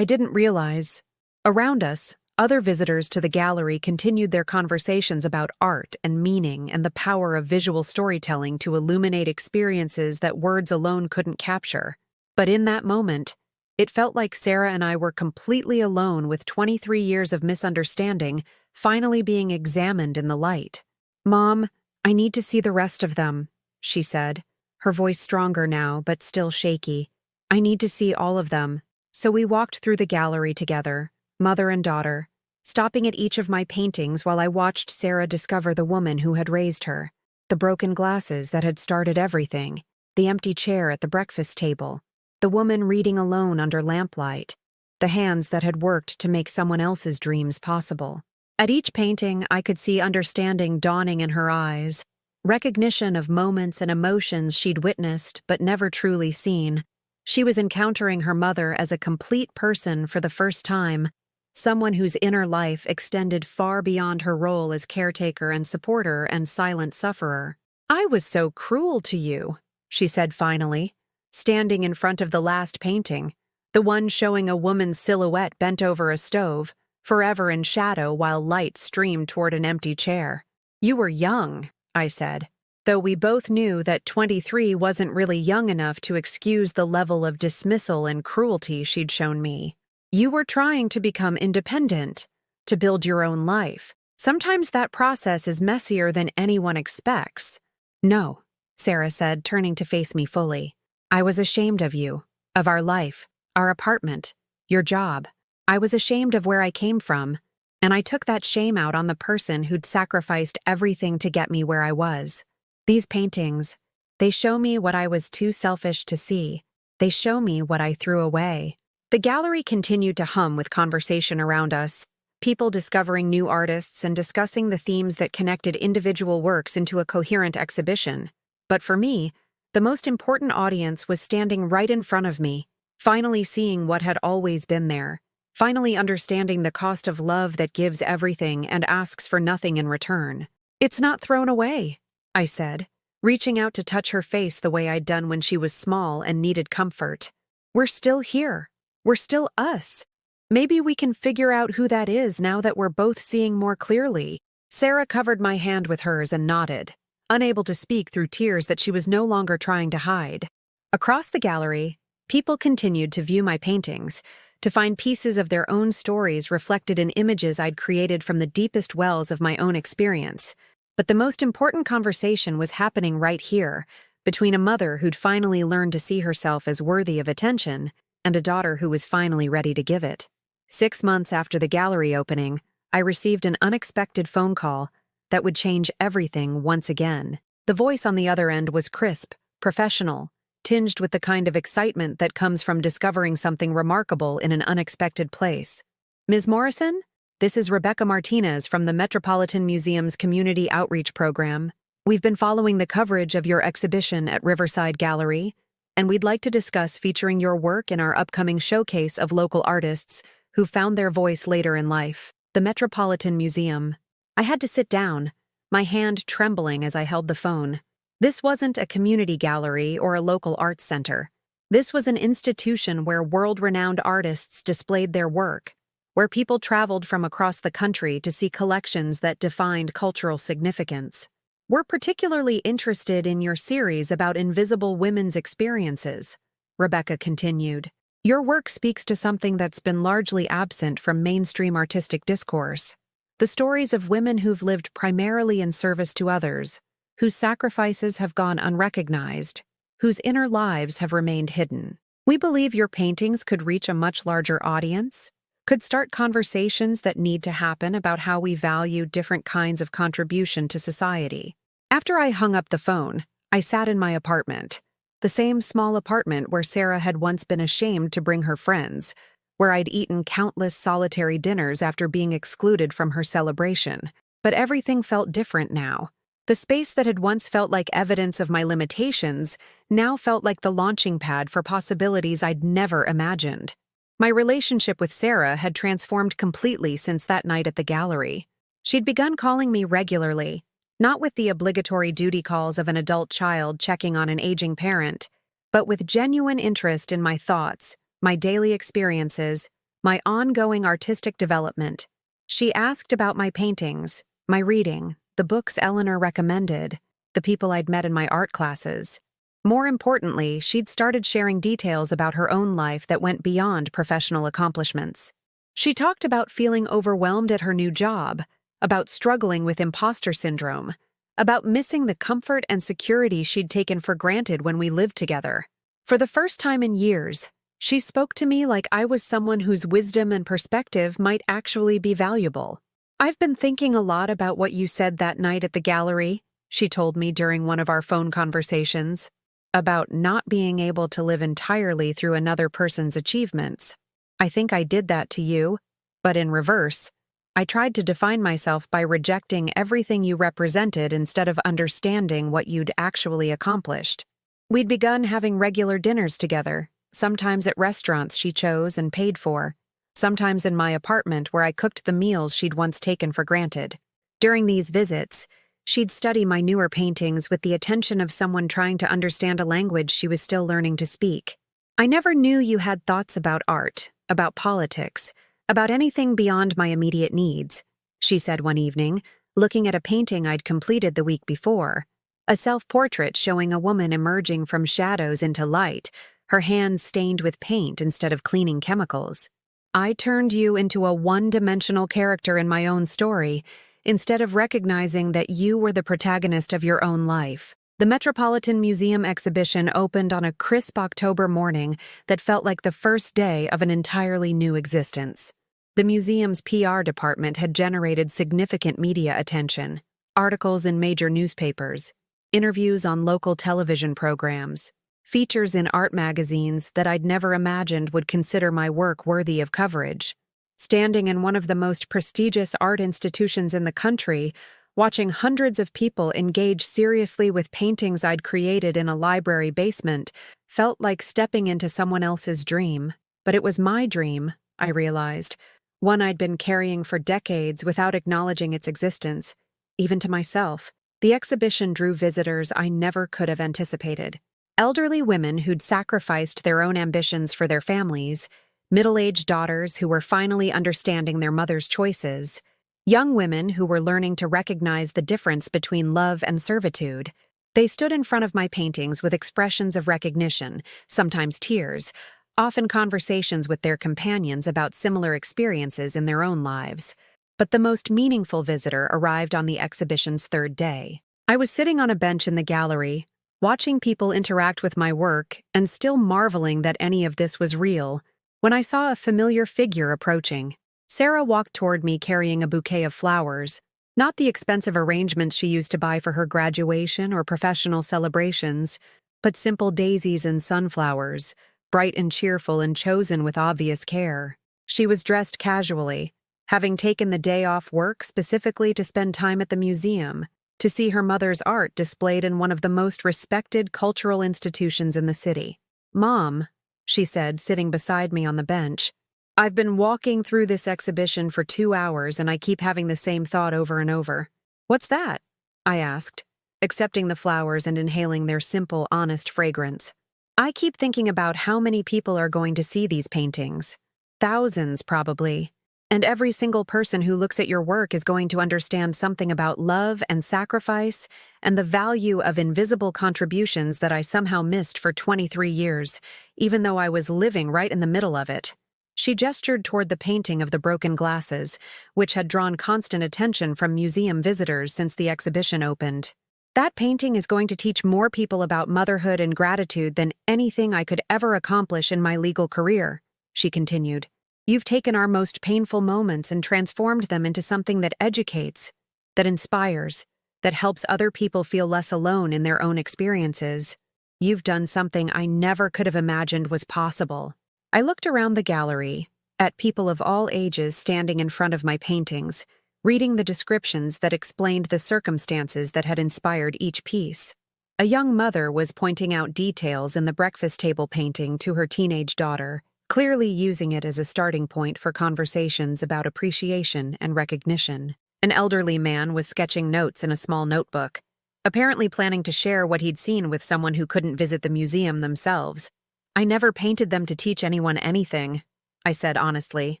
didn't realize. Around us, other visitors to the gallery continued their conversations about art and meaning and the power of visual storytelling to illuminate experiences that words alone couldn't capture. But in that moment, it felt like Sarah and I were completely alone with 23 years of misunderstanding finally being examined in the light. "Mom, I need to see the rest of them," she said, her voice stronger now but still shaky. "I need to see all of them." So we walked through the gallery together, mother and daughter, stopping at each of my paintings while I watched Sarah discover the woman who had raised her, the broken glasses that had started everything, the empty chair at the breakfast table, the woman reading alone under lamplight, the hands that had worked to make someone else's dreams possible. At each painting, I could see understanding dawning in her eyes, recognition of moments and emotions she'd witnessed but never truly seen. She was encountering her mother as a complete person for the first time, someone whose inner life extended far beyond her role as caretaker and supporter and silent sufferer. "I was so cruel to you," she said finally, standing in front of the last painting, the one showing a woman's silhouette bent over a stove, forever in shadow while light streamed toward an empty chair. "You were young," I said, though we both knew that 23 wasn't really young enough to excuse the level of dismissal and cruelty she'd shown me. "You were trying to become independent, to build your own life. Sometimes that process is messier than anyone expects." "No," Sarah said, turning to face me fully. "I was ashamed of you, of our life, our apartment, your job. I was ashamed of where I came from, and I took that shame out on the person who'd sacrificed everything to get me where I was. These paintings, they show me what I was too selfish to see. They show me what I threw away." The gallery continued to hum with conversation around us, people discovering new artists and discussing the themes that connected individual works into a coherent exhibition. But for me, the most important audience was standing right in front of me, finally seeing what had always been there, finally understanding the cost of love that gives everything and asks for nothing in return. "It's not thrown away," I said, reaching out to touch her face the way I'd done when she was small and needed comfort. "We're still here. We're still us. Maybe we can figure out who that is now that we're both seeing more clearly." Sarah covered my hand with hers and nodded, unable to speak through tears that she was no longer trying to hide. Across the gallery, people continued to view my paintings, to find pieces of their own stories reflected in images I'd created from the deepest wells of my own experience. But the most important conversation was happening right here, between a mother who'd finally learned to see herself as worthy of attention and a daughter who was finally ready to give it. 6 months after the gallery opening, I received an unexpected phone call that would change everything once again. The voice on the other end was crisp, professional, tinged with the kind of excitement that comes from discovering something remarkable in an unexpected place. "Ms. Morrison? This is Rebecca Martinez from the Metropolitan Museum's Community Outreach Program. We've been following the coverage of your exhibition at Riverside Gallery, and we'd like to discuss featuring your work in our upcoming showcase of local artists who found their voice later in life." The Metropolitan Museum. I had to sit down, my hand trembling as I held the phone. This wasn't a community gallery or a local arts center. This was an institution where world-renowned artists displayed their work, where people traveled from across the country to see collections that defined cultural significance. "We're particularly interested in your series about invisible women's experiences," Rebecca continued. Your work speaks to something that's been largely absent from mainstream artistic discourse. The stories of women who've lived primarily in service to others, whose sacrifices have gone unrecognized, whose inner lives have remained hidden. We believe your paintings could reach a much larger audience, could start conversations that need to happen about how we value different kinds of contribution to society. After I hung up the phone, I sat in my apartment, the same small apartment where Sarah had once been ashamed to bring her friends, where I'd eaten countless solitary dinners after being excluded from her celebration. But everything felt different now. The space that had once felt like evidence of my limitations now felt like the launching pad for possibilities I'd never imagined. My relationship with Sarah had transformed completely since that night at the gallery. She'd begun calling me regularly, not with the obligatory duty calls of an adult child checking on an aging parent, but with genuine interest in my thoughts, my daily experiences, my ongoing artistic development. She asked about my paintings, my reading, the books Eleanor recommended, the people I'd met in my art classes. More importantly, she'd started sharing details about her own life that went beyond professional accomplishments. She talked about feeling overwhelmed at her new job, about struggling with imposter syndrome, about missing the comfort and security she'd taken for granted when we lived together. For the first time in years, she spoke to me like I was someone whose wisdom and perspective might actually be valuable. I've been thinking a lot about what you said that night at the gallery, she told me during one of our phone conversations, about not being able to live entirely through another person's achievements. I think I did that to you, but in reverse. I tried to define myself by rejecting everything you represented instead of understanding what you'd actually accomplished. We'd begun having regular dinners together, sometimes at restaurants she chose and paid for, sometimes in my apartment where I cooked the meals she'd once taken for granted. During these visits, she'd study my newer paintings with the attention of someone trying to understand a language she was still learning to speak. I never knew you had thoughts about art, about politics, about anything beyond my immediate needs, she said one evening, looking at a painting I'd completed the week before, a self-portrait showing a woman emerging from shadows into light, her hands stained with paint instead of cleaning chemicals. I turned you into a one-dimensional character in my own story, instead of recognizing that you were the protagonist of your own life. The Metropolitan Museum exhibition opened on a crisp October morning that felt like the first day of an entirely new existence. The museum's PR department had generated significant media attention, articles in major newspapers, interviews on local television programs, features in art magazines that I'd never imagined would consider my work worthy of coverage. Standing in one of the most prestigious art institutions in the country, watching hundreds of people engage seriously with paintings I'd created in a library basement felt like stepping into someone else's dream. But it was my dream, I realized, one I'd been carrying for decades without acknowledging its existence, even to myself. The exhibition drew visitors I never could have anticipated. Elderly women who'd sacrificed their own ambitions for their families, middle-aged daughters who were finally understanding their mother's choices, young women who were learning to recognize the difference between love and servitude. They stood in front of my paintings with expressions of recognition, sometimes tears, often conversations with their companions about similar experiences in their own lives. But the most meaningful visitor arrived on the exhibition's third day. I was sitting on a bench in the gallery, watching people interact with my work and still marveling that any of this was real, when I saw a familiar figure approaching. Sarah walked toward me carrying a bouquet of flowers, not the expensive arrangements she used to buy for her graduation or professional celebrations, but simple daisies and sunflowers, bright and cheerful and chosen with obvious care. She was dressed casually, having taken the day off work specifically to spend time at the museum, to see her mother's art displayed in one of the most respected cultural institutions in the city. "Mom," she said, sitting beside me on the bench, "I've been walking through this exhibition for 2 hours and I keep having the same thought over and over." "What's that?" I asked, accepting the flowers and inhaling their simple, honest fragrance. "I keep thinking about how many people are going to see these paintings. Thousands, probably. And every single person who looks at your work is going to understand something about love and sacrifice and the value of invisible contributions that I somehow missed for 23 years, even though I was living right in the middle of it. She gestured toward the painting of the broken glasses, which had drawn constant attention from museum visitors since the exhibition opened. That painting is going to teach more people about motherhood and gratitude than anything I could ever accomplish in my legal career, she continued. You've taken our most painful moments and transformed them into something that educates, that inspires, that helps other people feel less alone in their own experiences. You've done something I never could have imagined was possible. I looked around the gallery, at people of all ages standing in front of my paintings, reading the descriptions that explained the circumstances that had inspired each piece. A young mother was pointing out details in the breakfast table painting to her teenage daughter, clearly using it as a starting point for conversations about appreciation and recognition. An elderly man was sketching notes in a small notebook, apparently planning to share what he'd seen with someone who couldn't visit the museum themselves. I never painted them to teach anyone anything, I said honestly.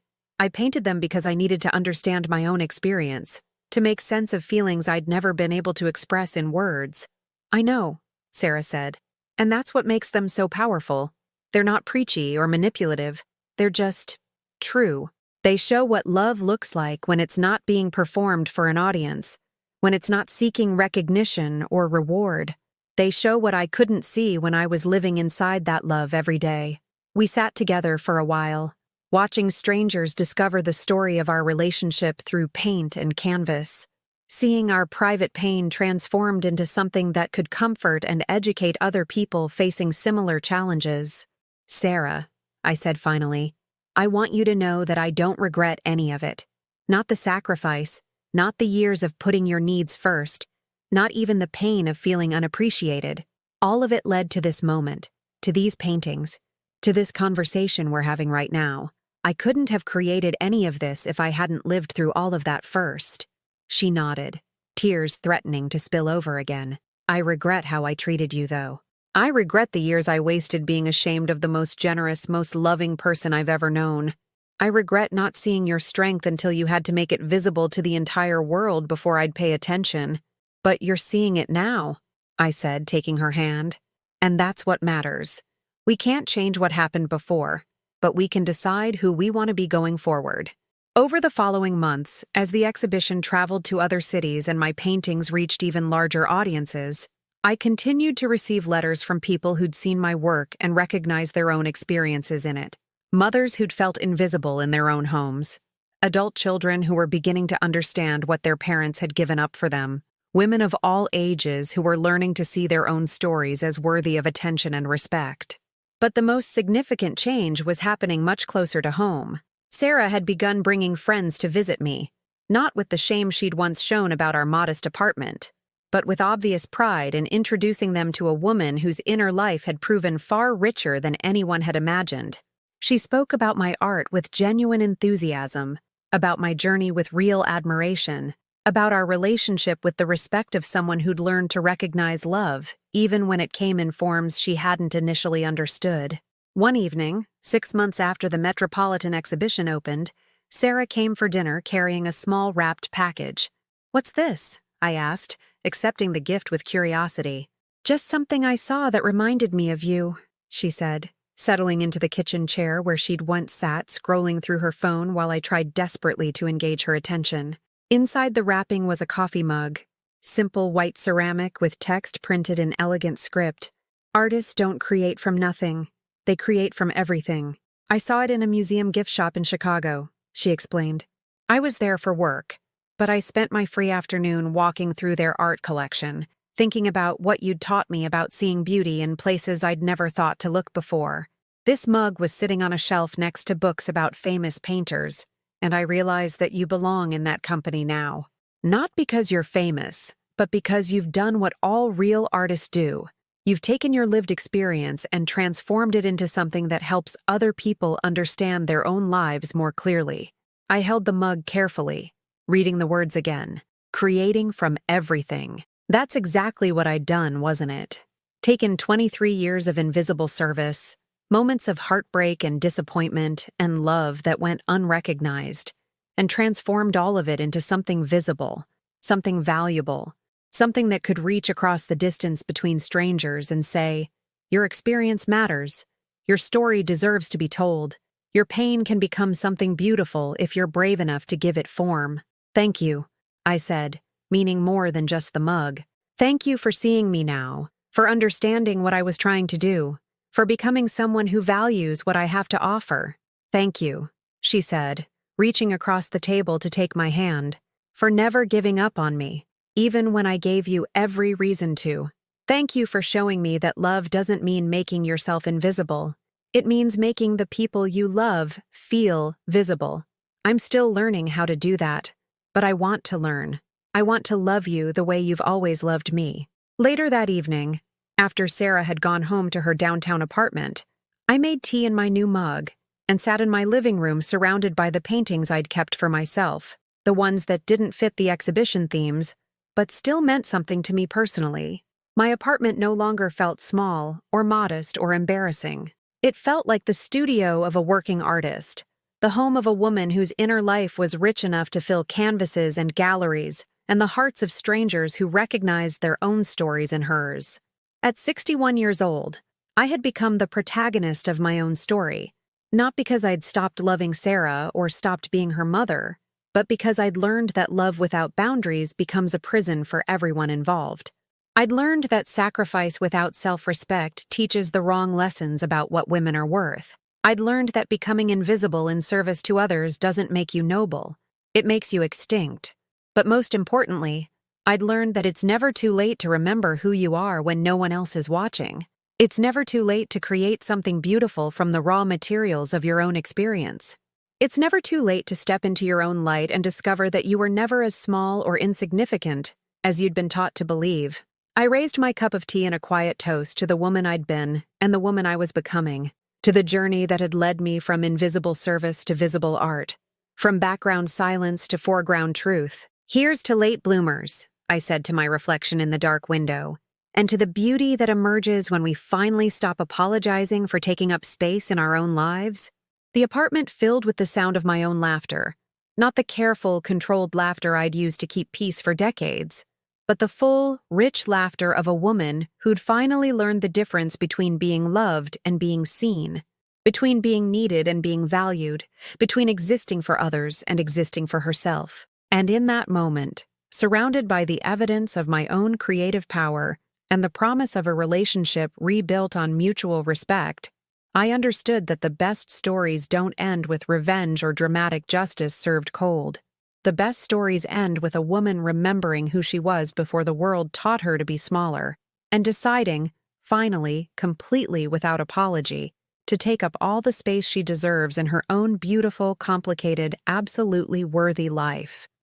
I painted them because I needed to understand my own experience, to make sense of feelings I'd never been able to express in words. I know, Sarah said, and that's what makes them so powerful. They're not preachy or manipulative. They're just true. They show what love looks like when it's not being performed for an audience, when it's not seeking recognition or reward. They show what I couldn't see when I was living inside that love every day. We sat together for a while, watching strangers discover the story of our relationship through paint and canvas, seeing our private pain transformed into something that could comfort and educate other people facing similar challenges. Sarah, I said finally, I want you to know that I don't regret any of it. Not the sacrifice, not the years of putting your needs first, not even the pain of feeling unappreciated. All of it led to this moment, to these paintings, to this conversation we're having right now. I couldn't have created any of this if I hadn't lived through all of that first. She nodded, tears threatening to spill over again. I regret how I treated you, though. I regret the years I wasted being ashamed of the most generous, most loving person I've ever known. I regret not seeing your strength until you had to make it visible to the entire world before I'd pay attention. But you're seeing it now, I said, taking her hand. And that's what matters. We can't change what happened before, but we can decide who we want to be going forward. Over the following months, as the exhibition traveled to other cities and my paintings reached even larger audiences, I continued to receive letters from people who'd seen my work and recognized their own experiences in it. Mothers who'd felt invisible in their own homes. Adult children who were beginning to understand what their parents had given up for them. Women of all ages who were learning to see their own stories as worthy of attention and respect. But the most significant change was happening much closer to home. Sarah had begun bringing friends to visit me, not with the shame she'd once shown about our modest apartment, but with obvious pride in introducing them to a woman whose inner life had proven far richer than anyone had imagined. She spoke about my art with genuine enthusiasm, about my journey with real admiration, about our relationship with the respect of someone who'd learned to recognize love, even when it came in forms she hadn't initially understood. One evening, 6 months after the Metropolitan exhibition opened, Sarah came for dinner carrying a small wrapped package. "What's this?" I asked, accepting the gift with curiosity. "Just something I saw that reminded me of you," she said, settling into the kitchen chair where she'd once sat scrolling through her phone while I tried desperately to engage her attention. Inside the wrapping was a coffee mug, simple white ceramic with text printed in elegant script. "Artists don't create from nothing. They create from everything. I saw it in a museum gift shop in Chicago," she explained. "I was there for work, but I spent my free afternoon walking through their art collection, thinking about what you'd taught me about seeing beauty in places I'd never thought to look before. This mug was sitting on a shelf next to books about famous painters, and I realized that you belong in that company now. Not because you're famous, but because you've done what all real artists do. You've taken your lived experience and transformed it into something that helps other people understand their own lives more clearly." I held the mug carefully, reading the words again. Creating from everything. That's exactly what I'd done, wasn't it? Taken 23 years of invisible service, moments of heartbreak and disappointment and love that went unrecognized, and transformed all of it into something visible, something valuable, something that could reach across the distance between strangers and say, "Your experience matters. Your story deserves to be told. Your pain can become something beautiful if you're brave enough to give it form." "Thank you," I said, meaning more than just the mug. "Thank you for seeing me now, for understanding what I was trying to do, for becoming someone who values what I have to offer. Thank you," she said, reaching across the table to take my hand, "for never giving up on me, even when I gave you every reason to. Thank you for showing me that love doesn't mean making yourself invisible. It means making the people you love feel visible. I'm still learning how to do that, but I want to learn. I want to love you the way you've always loved me." Later that evening, after Sarah had gone home to her downtown apartment, I made tea in my new mug and sat in my living room surrounded by the paintings I'd kept for myself, the ones that didn't fit the exhibition themes, but still meant something to me personally. My apartment no longer felt small or modest or embarrassing. It felt like the studio of a working artist, the home of a woman whose inner life was rich enough to fill canvases and galleries, and the hearts of strangers who recognized their own stories in hers. At 61 years old, I had become the protagonist of my own story, not because I'd stopped loving Sarah or stopped being her mother, but because I'd learned that love without boundaries becomes a prison for everyone involved. I'd learned that sacrifice without self-respect teaches the wrong lessons about what women are worth. I'd learned that becoming invisible in service to others doesn't make you noble. It makes you extinct. But most importantly, I'd learned that it's never too late to remember who you are when no one else is watching. It's never too late to create something beautiful from the raw materials of your own experience. It's never too late to step into your own light and discover that you were never as small or insignificant as you'd been taught to believe. I raised my cup of tea in a quiet toast to the woman I'd been and the woman I was becoming, to the journey that had led me from invisible service to visible art, from background silence to foreground truth. "Here's to late bloomers," I said to my reflection in the dark window, "and to the beauty that emerges when we finally stop apologizing for taking up space in our own lives." The apartment filled with the sound of my own laughter, not the careful, controlled laughter I'd used to keep peace for decades, but the full, rich laughter of a woman who'd finally learned the difference between being loved and being seen, between being needed and being valued, between existing for others and existing for herself. And in that moment, surrounded by the evidence of my own creative power and the promise of a relationship rebuilt on mutual respect, I understood that the best stories don't end with revenge or dramatic justice served cold. The best stories end with a woman remembering who she was before the world taught her to be smaller, and deciding, finally, completely without apology, to take up all the space she deserves in her own beautiful, complicated, absolutely worthy life.